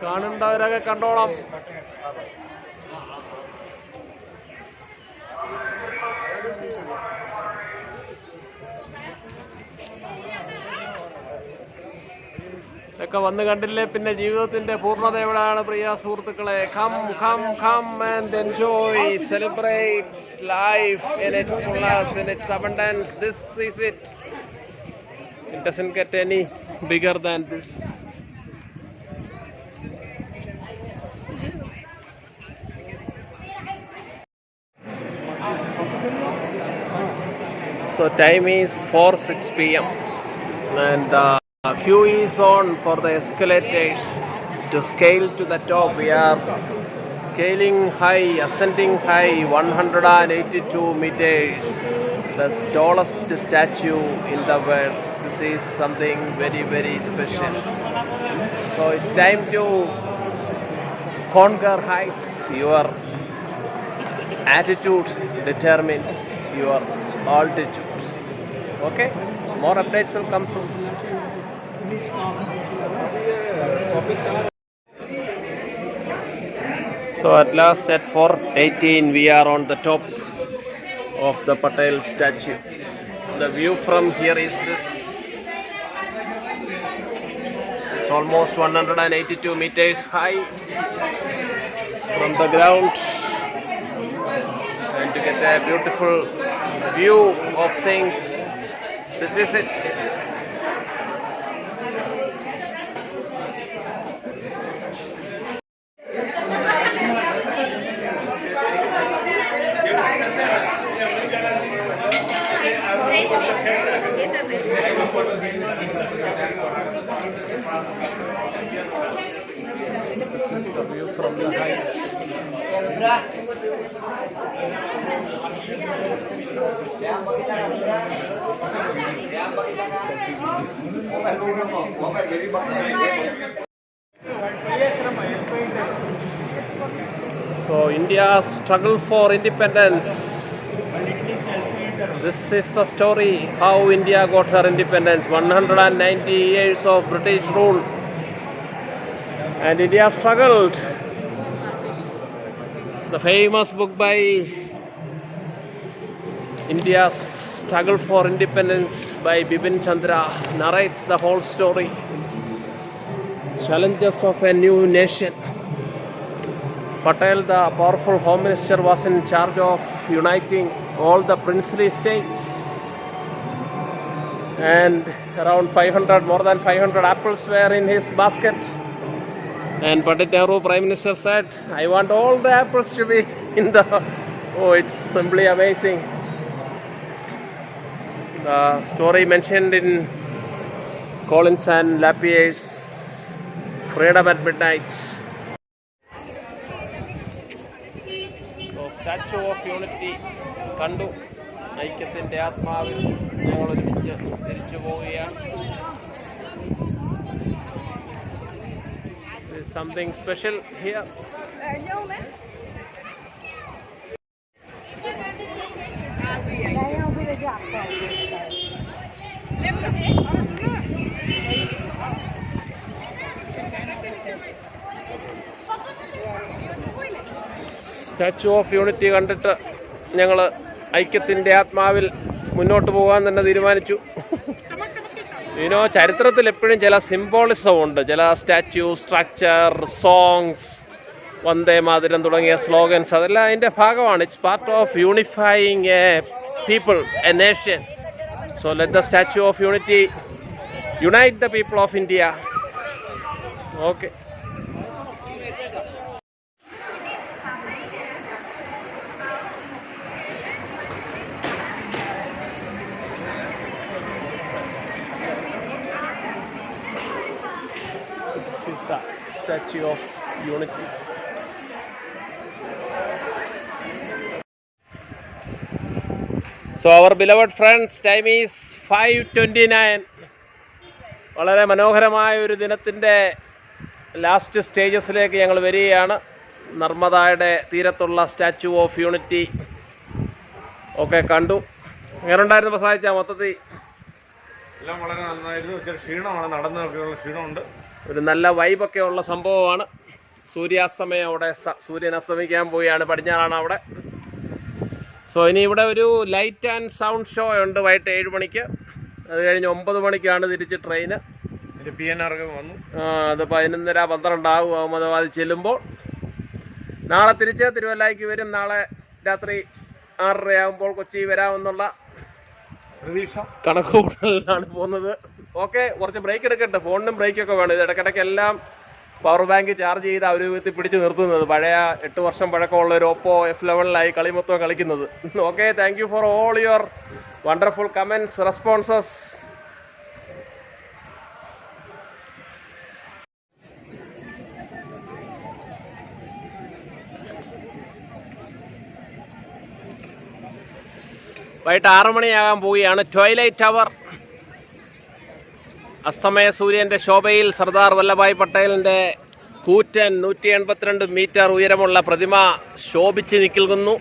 കാണുന്നവരൊക്കെ കണ്ടോളാം. ഇതൊക്കെ വന്ന് കണ്ടില്ലേ പിന്നെ ജീവിതത്തിന്റെ പൂർണ്ണത എവിടെയാണ് പ്രിയ സുഹൃത്തുക്കളെ? Come come come and enjoy, celebrate life in its fullness, in its abundance. This is it. It doesn't get any bigger than this. So time is 4:06 p.m. and the queue is on for the escalators to scale to the top. We are scaling high, ascending high, 182 meters. The tallest statue in the world. This is something very, very special. So it's time to conquer heights. Your attitude determines your altitude. Okay? More updates will come soon. So at last at 4:18 we are on the top of the Patel statue. The view from here is this. It's almost 182 meters high from the ground. And to get a beautiful view of things, this is it. This is the view from the height. So India's struggle for independence. This is the story how India got her independence. 190 years of British rule. And India struggled. The famous book by India's struggle for independence by Bipin Chandra narrates the whole story. Challenges of a new nation. Patel, the powerful home minister, was in charge of uniting all the princely states. And around 500, more than 500 apples were in his basket. And Pandit Nehru, Prime Minister, said, I want all the apples to be in the... Oh, it's simply amazing. The story mentioned in Collins and Lapierre's Freedom at Midnight. So, Statue of Unity കണ്ടു. ഐക്യത്തിൻ്റെ ആത്മാവിൽ ഞങ്ങൾ ഒരുമിച്ച് തിരിച്ചു പോവുകയാണ്. Something special here. Statue of unity കണ്ടിട്ട് ഞങ്ങൾ ഐക്യത്തിൻ്റെ ആത്മാവിൽ മുന്നോട്ട് പോകാൻ തന്നെ തീരുമാനിച്ചു. ചരിത്രത്തിൽ എപ്പോഴും ചില സിംബോളിസം ഉണ്ട്. ചില statue, structure, songs, Vande Mataram തുടങ്ങിയ സ്ലോഗൻസ്, അതെല്ലാം അതിൻ്റെ ഭാഗമാണ്. It's part of യൂണിഫൈയിങ് A people, A nation. So let the Statue of unity unite the people of India. Okay. Is the Statue of Unity. So our beloved friends, time is 5:29. വളരെ മനോഹരമായ ഒരു ദിനത്തിൻ്റെ ലാസ്റ്റ് സ്റ്റേജസിലേക്ക് ഞങ്ങൾ വരികയാണ്. നർമ്മദയുടെ തീരത്തുള്ള സ്റ്റാച്യു ഓഫ് യൂണിറ്റി ഒക്കെ കണ്ടു. എങ്ങനെ ഉണ്ടായിരുന്നു പ്രസാദിച്ച മൊത്തത്തിൽ? എല്ലാം വളരെ നന്നായിരുന്നു. ഇച്ചിരി ക്ഷീണമാണ്, നടന്നൊക്കെയുള്ള ക്ഷീണമുണ്ട്. ഒരു നല്ല വൈബൊക്കെ ഉള്ള സംഭവമാണ്. സൂര്യാസ്തമയം അവിടെ, സൂര്യൻ അസ്തമിക്കാൻ പോവുകയാണ്. പടിഞ്ഞാറാണ് അവിടെ. സോ ഇനി ഇവിടെ ഒരു ലൈറ്റ് ആൻഡ് സൗണ്ട് ഷോ ഉണ്ട് വൈകിട്ട് 7 മണിക്ക്. അത് കഴിഞ്ഞ് 9 മണിക്കാണ് തിരിച്ച് ട്രെയിന്. PNR വന്നു. അത് 11:30 12 ആകും അഹമ്മദാബാദ് ചെല്ലുമ്പോൾ. നാളെ തിരിച്ച് തിരുവല്ലയ്ക്ക് വരും. നാളെ രാത്രി 6:30 ആകുമ്പോൾ കൊച്ചി വരാമെന്നുള്ള പ്രതീക്ഷ കണക്കുകൂട്ടലിലാണ് പോകുന്നത്. ഓക്കെ, കുറച്ച് ബ്രേക്ക് എടുക്കട്ടെ. ഫോണിനും ബ്രേക്കൊക്കെ വേണം. ഇത് ഇടയ്ക്കിടയ്ക്ക് എല്ലാം പവർ ബാങ്ക് ചാർജ് ചെയ്ത് അവർ വിധത്തിൽ പിടിച്ചു നിർത്തുന്നത്. പഴയ 8 വർഷം പഴക്കമുള്ള ഒരു ഓപ്പോ F11-ലായി കളി മൊത്തം കളിക്കുന്നത്. Okay, thank you for all your wonderful comments, responses. വൈകിട്ട് 6 മണിയാകാൻ പോവുകയാണ്. ട്വൈലൈറ്റ് അവർ, അസ്തമയ സൂര്യൻ്റെ ശോഭയിൽ സർദാർ വല്ലഭായ് പട്ടേലിൻ്റെ കൂറ്റൻ 182 മീറ്റർ ഉയരമുള്ള പ്രതിമ ശോഭിച്ച് നിൽക്കുന്നു.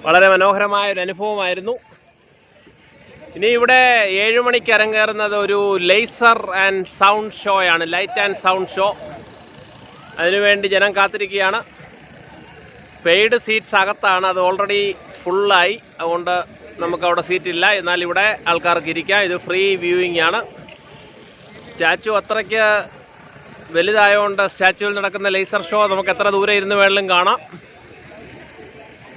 വളരെ മനോഹരമായൊരു അനുഭവമായിരുന്നു. ഇനി ഇവിടെ 7 മണിക്ക് അരങ്ങേറുന്നത് ഒരു ലേസർ ആൻഡ് സൗണ്ട് ഷോയാണ്, ലൈറ്റ് ആൻഡ് സൗണ്ട് ഷോ. അതിനുവേണ്ടി ജനം കാത്തിരിക്കുകയാണ്. പെയ്ഡ് സീറ്റ്സ് അകത്താണ്, അത് ഓൾറെഡി ഫുള്ളായി, അതുകൊണ്ട് നമുക്കവിടെ സീറ്റില്ല. എന്നാൽ ഇവിടെ ആൾക്കാർക്ക് ഇരിക്കാം. ഇത് ഫ്രീ വ്യൂയിങ് ആണ്. സ്റ്റാച്ചു അത്രയ്ക്ക് വലുതായതുകൊണ്ട് സ്റ്റാച്ചുവിൽ നടക്കുന്ന ലേസർ ഷോ നമുക്ക് എത്ര ദൂരെ ഇരുന്ന് വേണമെങ്കിലും കാണാം.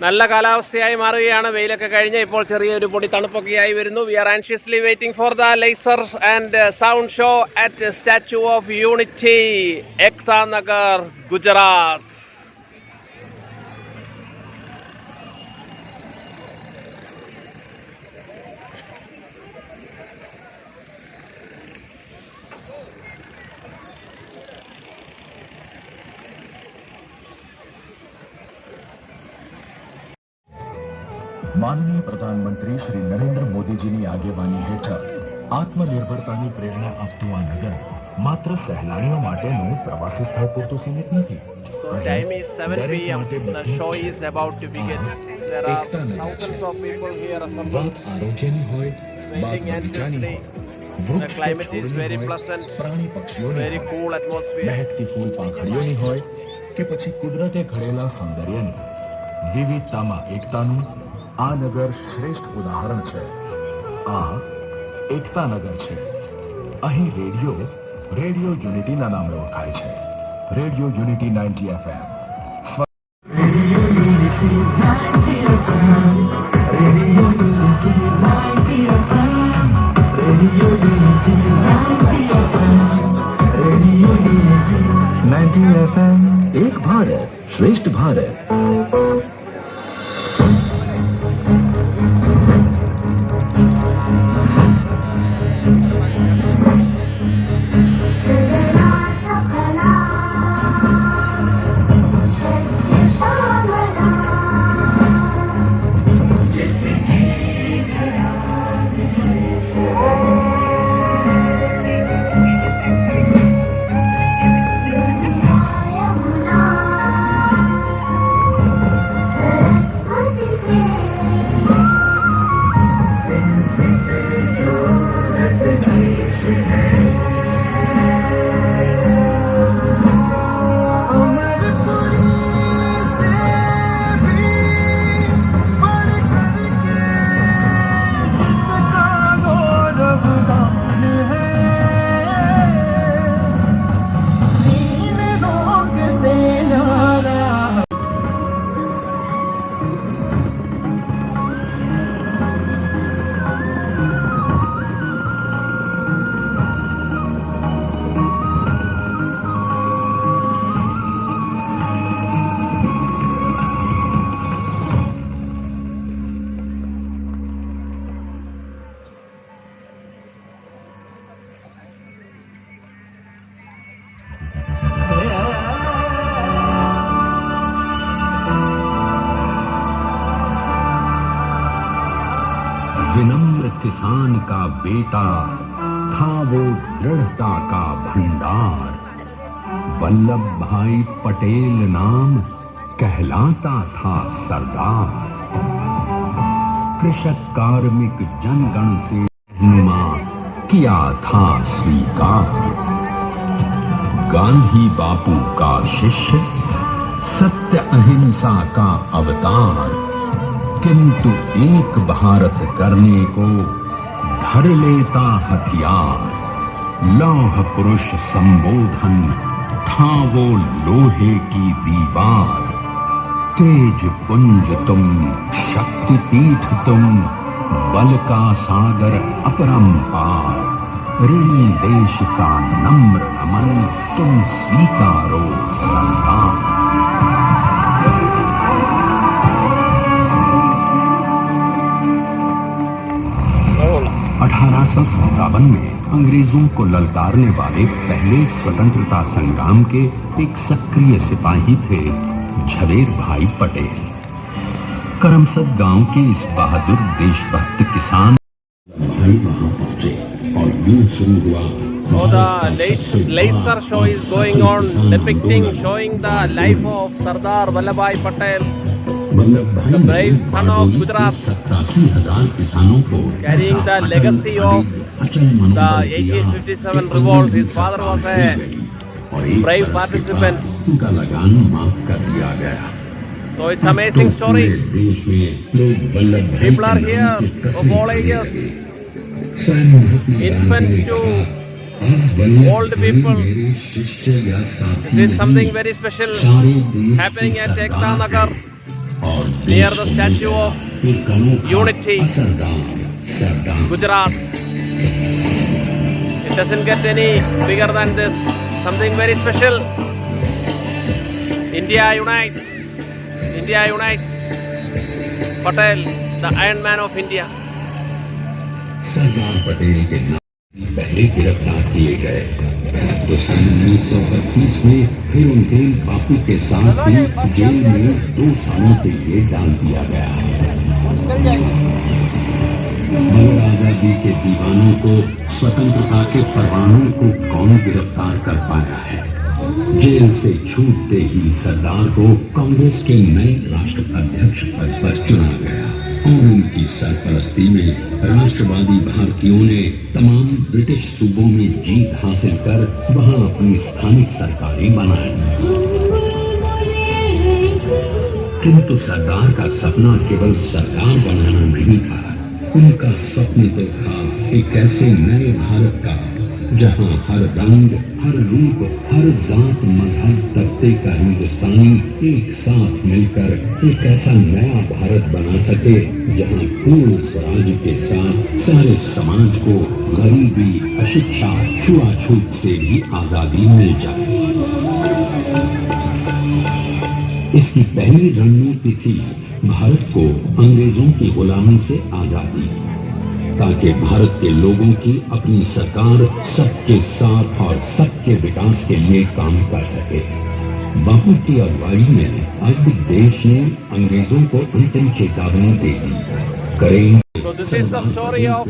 നല്ല കാലാവസ്ഥയായി മാറുകയാണ്. വെയിലൊക്കെ കഴിഞ്ഞ് ഇപ്പോൾ ചെറിയൊരു പൊടി തണുപ്പൊക്കെയായി വരുന്നു. We are anxiously waiting for the laser and sound show at Statue of Unity, Ekta Nagar, Gujarat. माननीय प्रधानमंत्री श्री नरेंद्र मोदी जी ની આગેવાની હેઠળ આત્મનિર્ભરતાની પ્રેરણા આપતું આ નગર માત્ર સહેલાણીઓ માટેનું પ્રવાસી સ્થળ પૂરતું સીમિત નથી. So time is 7 p.m. The show is about to begin. There are thousands of people here assembled. વાત આરોગ્યની હોય, વાત Waiting બગીચાની anxiously. હોય, The વૃક્ષ climate is છોડની very હોય, pleasant. પ્રાણી પક્ષીઓની Very હોય, cool atmosphere. મહેકતી ફૂલ પાંખડીઓની હોય કે પછી કુદરતે ઘડેલા સૌંદર્યની, વિવિધતામાં એકતાનું આ નગર શ્રેષ્ઠ ઉદાહરણ છે. આ એકતા નગર છે. અહીં રેડિયો યુનિટીના નામે ઓળખાય છે. Radio unity 90 FM. एक भारत श्रेष्ठ भारत. विनम्र किसान का बेटा था वो दृढ़ता का भंडार. वल्लभ भाई पटेल नाम कहलाता था सरदार. कृषक कार्मिक जनगण से रहनुमा किया था स्वीकार. गांधी बापू का शिष्य, सत्य अहिंसा का अवतार, किंतु एक भारत करने को धर लेता हथियार. लौह पुरुष संबोधन था वो लोहे की दीवार. तेज पुंज तुम, शक्ति पीठ तुम, बल का सागर अपरंपार. ऋणी देश का नम्र नमन, तुम स्वीकारो सरदार। 1857 में अंग्रेजों को ललकारने वाले पहले स्वतंत्रता संग्राम के एक सक्रिय सिपाही थे झवेर भाई पटेल। करमसद गांव के इस बहादुर देशभक्त किसान भाई वहां पहुंचे और यूं शुरू हुआ। So the laser show is going on, depicting, showing the life of Sardar Vallabhbhai Patel, the brave son of Gujarat, 87,000 किसानों को carrying the legacy of the 1857 revolt. His father was a brave participant. उनका लगान माफ कर दिया गया। So it's amazing story. People are here of all ages, infants to old people. This is something very special happening at Ekta Nagar, near the Statue of Unity, Gujarat. It doesn't get any bigger than this. Something very special. India unites. India unites. Patel, the Iron Man of India. Sardar Patel के नाम पहले गिरफ्तार किए गए तो सन 1932 में फिर उनके बापू के साथ ही जेल में 2 सालों के लिए डाल दिया गया। मगर आजादी के दीवानों को, स्वतंत्रता के परवानों को कौन गिरफ्तार कर पाया है? जेल से छूटते ही सरदार को कांग्रेस के नए राष्ट्राध्यक्ष पद पर चुना गया और उनकी सरपरस्ती में राष्ट्रवादी भारतीयों ने तमाम ब्रिटिश सूबों में जीत हासिल कर वहां अपनी स्थानिक सरकारें बनाई। किंतु सरदार का सपना केवल सरकार बनाना नहीं था। उनका स्वप्न तो था एक ऐसे नए भारत का जहां हर रंग, हर रूप, हर जात, मजहब, तबके का हिंदुस्तानी एक साथ मिलकर एक ऐसा नया भारत बना सके जहां पूर्ण स्वराज के साथ सारे समाज को गरीबी, अशिक्षा, छुआछूत से भी आजादी मिल जाए। इसकी पहली रणनीति थी भारत को अंग्रेजों की गुलामी से आजादी, ताकि भारत के लोगों की अपनी सरकार सबके साथ और सबके विकास के लिए काम कर सके। बापू की अगुवाई में अब देश ने अंग्रेजों को अंतिम चेतावनी दे दी। करेंगे। So this is the story of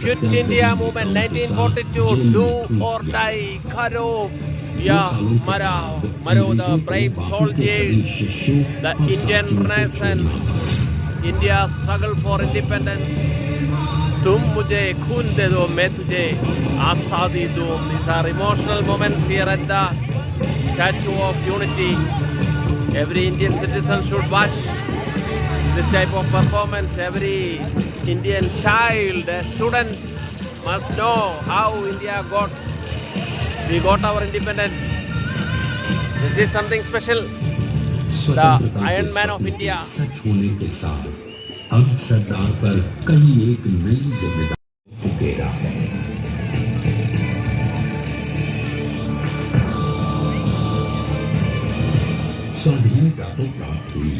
Quit India movement 1942. Do or die, karo ya maro, the brave soldiers, the Indian Renaissance, India's struggle for independence. तुम मुझे खून दे दो, मैं तुझे आज़ादी दूँ. These are emotional moments here at the Statue of Unity. Every Indian citizen should watch this type of performance. Every Indian child, student must know how India we got our independence. This is something special. The Iron Man of India. सच होने के साथ अब सरदार पर कई एक नई जिम्मेदारी घेरा है। स्वाधीनता तो प्राप्त हुई,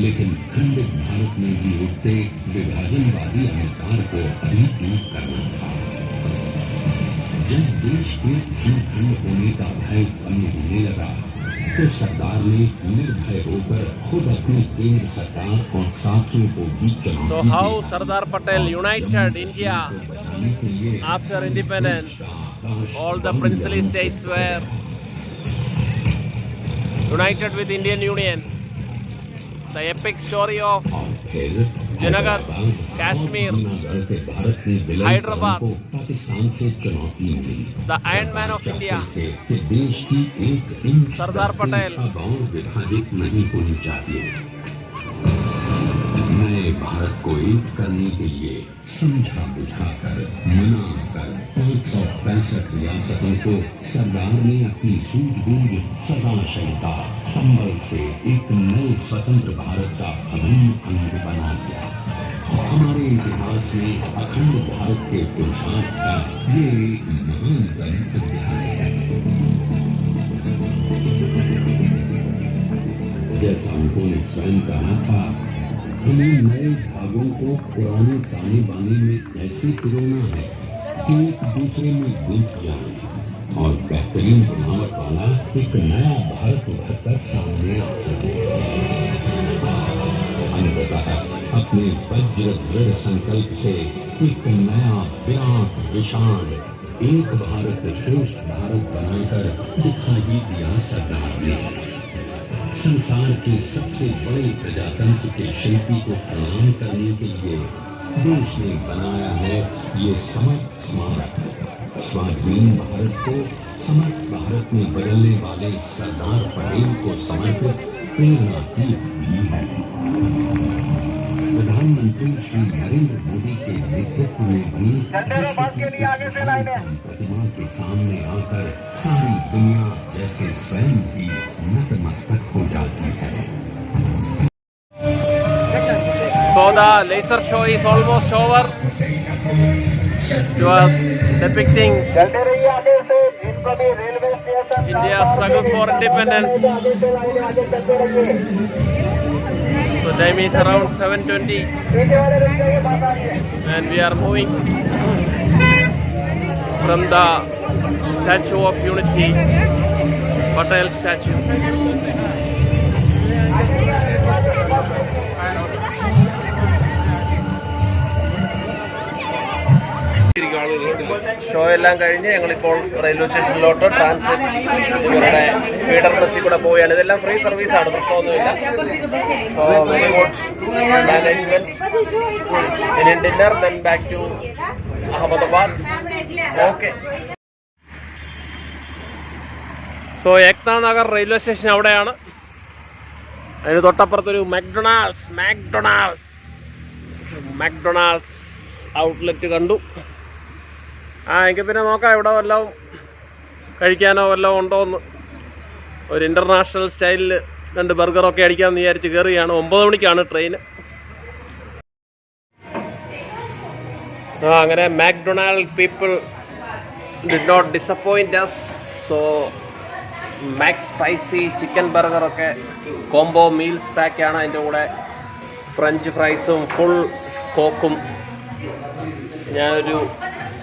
लेकिन खंडित भारत में भी उठते विभाजनवादी अहंकार को अभी दूर करना था। जब देश के खंड होने का भय कम होने लगा तो सरदार ने निर्भय होकर खुद अपनी केंद्र सरकार और साथियों को भी चुनौती दी। So how Sardar Patel united India after independence? All the princely states were united with Indian Union. The epic story of Junagadh, Kashmir, Hyderabad, the Iron Man of India, Sardar Patel. नए भारत को एक करने के लिए समझा बुझाकर मनाकर 565 रियासतों को सरदार ने अपनी सूझबूझ, सदाशयता, संबल से एक नए स्वतंत्र भारत का अभिन्न अंग बना दिया। हमारे इतिहास में अखंड भारत के पुरुषार्थ का ये एक महान अध्याय है। जैसा उन्होंने स्वयं कहा था, हमें नए भागों को पुराने ताने बाने में ऐसे पिरोना है कि एक दूसरे में घुल जाए और बेहतरीन बनावट वाला एक नया भारत उभरकर सामने आ सके। अंततः अपने वज्र दृढ़ संकल्प से एक नया विराट विशाल एक भारत श्रेष्ठ भारत बनाकर दिखा ही दिया सरदार ने। संसार के सबसे बड़े प्रजातंत्र के शिल्पी को प्रणाम करने के लिए देश ने बनाया है ये समर्थ स्मारक। स्वाधीन भारत को समर्थ भारत में बदलने वाले सरदार पटेल को समर्पित प्रेरणा की हुई है। प्रधानमंत्री श्री नरेंद्र मोदी के नेतृत्व में भी प्रतिमा के सामने आकर सारी दुनिया जैसे स्वयं भी नतमस्तक हो जाती है। So the laser show is almost over. It was depicting India's struggle for independence. So time is around 7:20 and we are moving from the Statue of Unity, Patel statue. Show എല്ലാം കഴിഞ്ഞ് ഞങ്ങളിപ്പോൾ റെയിൽവേ സ്റ്റേഷനിലോട്ട് ട്രാൻസിറ്റ് ഇവരുടെ ഫീഡർ ബസ്സിൽ കൂടെ പോവുകയാണ്. ഇതെല്ലാം ഫ്രീ സർവീസാണ്, പ്രശ്നമൊന്നുമില്ല. So very good management. ഇനി dinner, then back to Ahmedabad. Okay. So Ekta Nagar railway station അവിടെയാണ്. അതിന് തൊട്ടപ്പുറത്തൊരു മാക്ഡൊണാൾഡ്സ് ഔട്ട്ലെറ്റ് കണ്ടു. എങ്കിൽ പിന്നെ നോക്കാം ഇവിടെ വല്ലതും കഴിക്കാനോ വല്ലതും ഉണ്ടോ എന്ന്. ഒരു ഇൻ്റർനാഷണൽ സ്റ്റൈലിൽ 2 ബർഗറൊക്കെ അടിക്കാമെന്ന് വിചാരിച്ച് കയറിയാണ്. 9 മണിക്കാണ് ട്രെയിൻ. അങ്ങനെ McDonald people did not disappoint us. So McSpicy chicken ബർഗറൊക്കെ കോംബോ മീൽസ് പാക്കാണ്. അതിൻ്റെ കൂടെ ഫ്രഞ്ച് ഫ്രൈസും ഫുൾ കോക്കും. ഞാനൊരു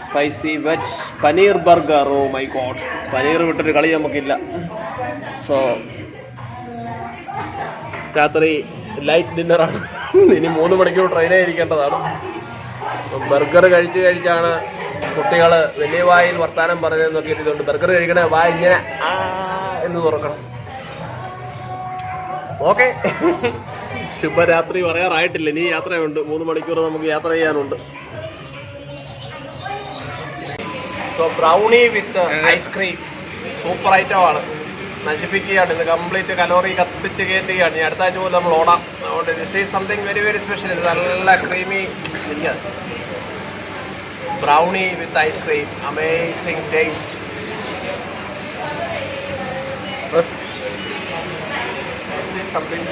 spicy veg paneer burger. Oh my god, paneer വിട്ടൊരു കളി നമുക്കില്ല. സോ രാത്രി ലൈറ്റ് ഡിന്നറാണ്. ഇനി 3 മണിക്കൂർ ട്രെയിനേ ഇരിക്കേണ്ടതാണ്. ബർഗർ കഴിച്ചാണ് കുട്ടികൾ വലിയ വായിൽ വർത്താനം പറഞ്ഞതെന്ന് നോക്കിയിട്ട് ഇതുകൊണ്ട് ബർഗർ കഴിക്കണേ വായ ഇങ്ങനെ എന്ന് തുറക്കണം. ഓക്കെ, ശുഭരാത്രി പറയാറായിട്ടില്ല. ഇനി യാത്രയുണ്ട്, 3 മണിക്കൂർ നമുക്ക് യാത്ര ചെയ്യാനുണ്ട്. So brownie with ice cream super ഐറ്റമാണ്. നശിപ്പിക്കുകയാണ് ഇത്. കംപ്ലീറ്റ് കലോറി കത്തിച്ച് കയറ്റുകയാണ്. ഇനി അടുത്ത ആഴ്ച പോലും നമ്മൾ ഓടാം. അതുകൊണ്ട് this is something very very special. ഇത് നല്ല creamy brownie with ice cream, amazing taste. Something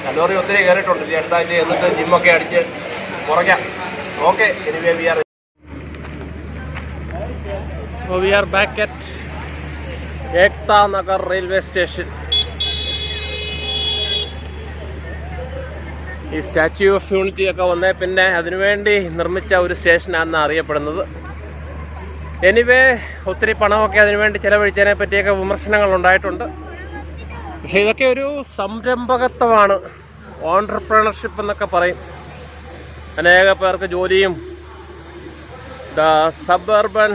calorie ഒത്തിരി കയറിയിട്ടുണ്ട്. ഇനി അടുത്ത ആഴ്ച എന്നിട്ട് ജിമ്മൊക്കെ അടിച്ച് കുറയ്ക്കാം. Okay, anyway we are So we are back at Ekta Nagar railway station. ഈ സ്റ്റാച്യു ഓഫ് യൂണിറ്റി ഒക്കെ വന്നേ പിന്നെ അതിനുവേണ്ടി നിർമ്മിച്ച ഒരു സ്റ്റേഷനാണെന്ന് അറിയപ്പെടുന്നത്. എനിവേ ഒത്തിരി പണമൊക്കെ അതിനുവേണ്ടി ചിലവഴിച്ചതിനെ പറ്റിയൊക്കെ വിമർശനങ്ങൾ ഉണ്ടായിട്ടുണ്ട്. പക്ഷേ ഇതൊക്കെ ഒരു സംരംഭകത്വമാണ്, ഓൺട്രപ്രണർഷിപ്പ് എന്നൊക്കെ പറയും. അനേക പേർക്ക് ജോലിയും the suburban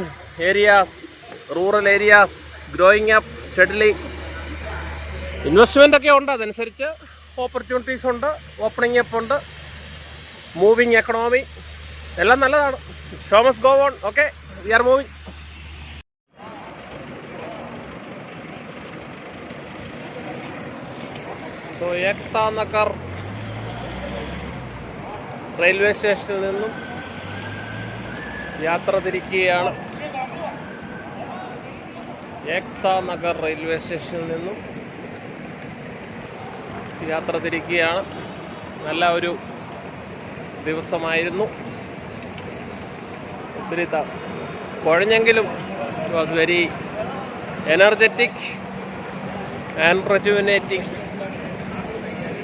areas, rural areas growing up steadily. Investment ഒക്കെ ഉണ്ട്, അതനുസരിച്ച് ഓപ്പർച്യൂണിറ്റീസ് ഉണ്ട്, ഓപ്പണിംഗ് അപ്പ് ഉണ്ട്, മൂവിങ് എക്കണോമി, എല്ലാം നല്ലതാണ്. Show must go on. Okay, we are moving. So Ekta Nagar railway സ്റ്റേഷനിൽ നിന്നും യാത്ര തിരിക്കുകയാണ്. ഏക്താ നഗർ റെയിൽവേ സ്റ്റേഷനിൽ നിന്നും യാത്ര തിരിക്കുകയാണ്. നല്ല ഒരു ദിവസമായിരുന്നു. ഒത്തിരി കുഴഞ്ഞെങ്കിലും it was very energetic and rejuvenating.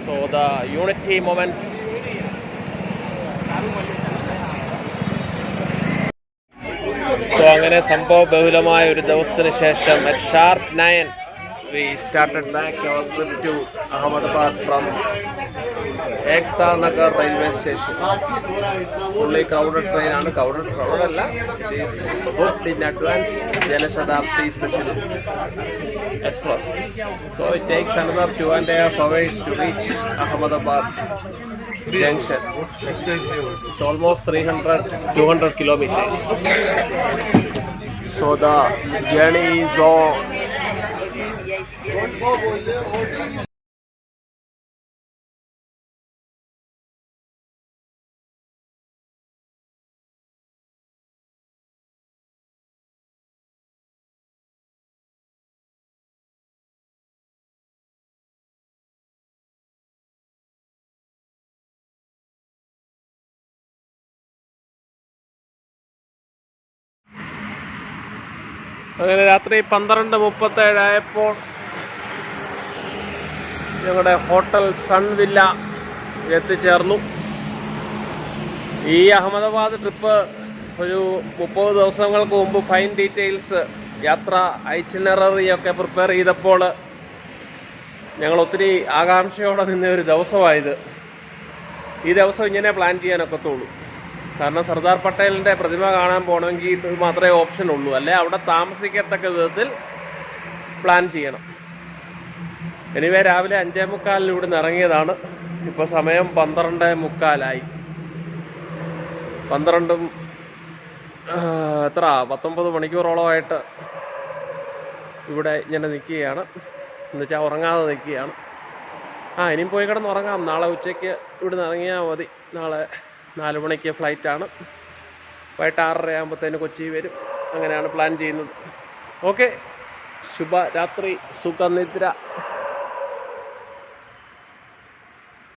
So the unity moments. So അങ്ങനെ സംഭവ ബഹുലമായ ഒരു ദിവസത്തിന് ശേഷം at sharp 9 we started back our trip to Ahmedabad from Ekta Nagar railway station. Fully crowded train ആണ്. crowded അല്ല, it is booked in advance. Janashadapti special express. So it takes another 2.5 hours to reach Ahmedabad junction. It's almost 200 kilometers. So the journey is on. അങ്ങനെ രാത്രി 12:37 ആയപ്പോൾ ഞങ്ങളുടെ ഹോട്ടൽ സൺ വില്ല എത്തിച്ചേർന്നു. ഈ അഹമ്മദാബാദ് ട്രിപ്പ് ഒരു 30 ദിവസങ്ങൾക്ക് മുമ്പ് ഫൈൻ ഡീറ്റെയിൽസ്, യാത്ര ഐറ്റിനററി ഒക്കെ പ്രിപ്പയർ ചെയ്തപ്പോൾ ഞങ്ങൾ ഒത്തിരി ആകാംക്ഷയോടെ നിന്ന ഒരു ദിവസമായത്. ഈ ദിവസം ഇങ്ങനെ പ്ലാൻ ചെയ്യാനൊക്കത്തുള്ളൂ. കാരണം സർദാർ പട്ടേലിൻ്റെ പ്രതിമ കാണാൻ പോകണമെങ്കിൽ ഇത് മാത്രമേ ഓപ്ഷൻ ഉള്ളൂ. അല്ലെ അവിടെ താമസിക്കത്തക്ക വിധത്തിൽ പ്ലാൻ ചെയ്യണം. എനിവേ രാവിലെ 5:45 ഇവിടെ നിന്ന് ഇറങ്ങിയതാണ്. ഇപ്പോൾ സമയം 12:45. 19 മണിക്കൂറോളമായിട്ട് ഇവിടെ ഇങ്ങനെ നിൽക്കുകയാണ്. എന്നുവെച്ചാൽ ഉറങ്ങാതെ നിൽക്കുകയാണ്. ഇനിയും പോയി കിടന്ന് ഉറങ്ങാം. നാളെ ഉച്ചയ്ക്ക് ഇവിടെ നിന്ന് ഇറങ്ങിയാൽ മതി. നാളെ 4 മണിക്ക് ഫ്ലൈറ്റാണ്. വൈകിട്ട് 6:30 ആകുമ്പോഴത്തേന് കൊച്ചി വരും. അങ്ങനെയാണ് പ്ലാൻ ചെയ്യുന്നത്. ഓക്കെ, ശുഭരാത്രി, സുഖനിദ്ര.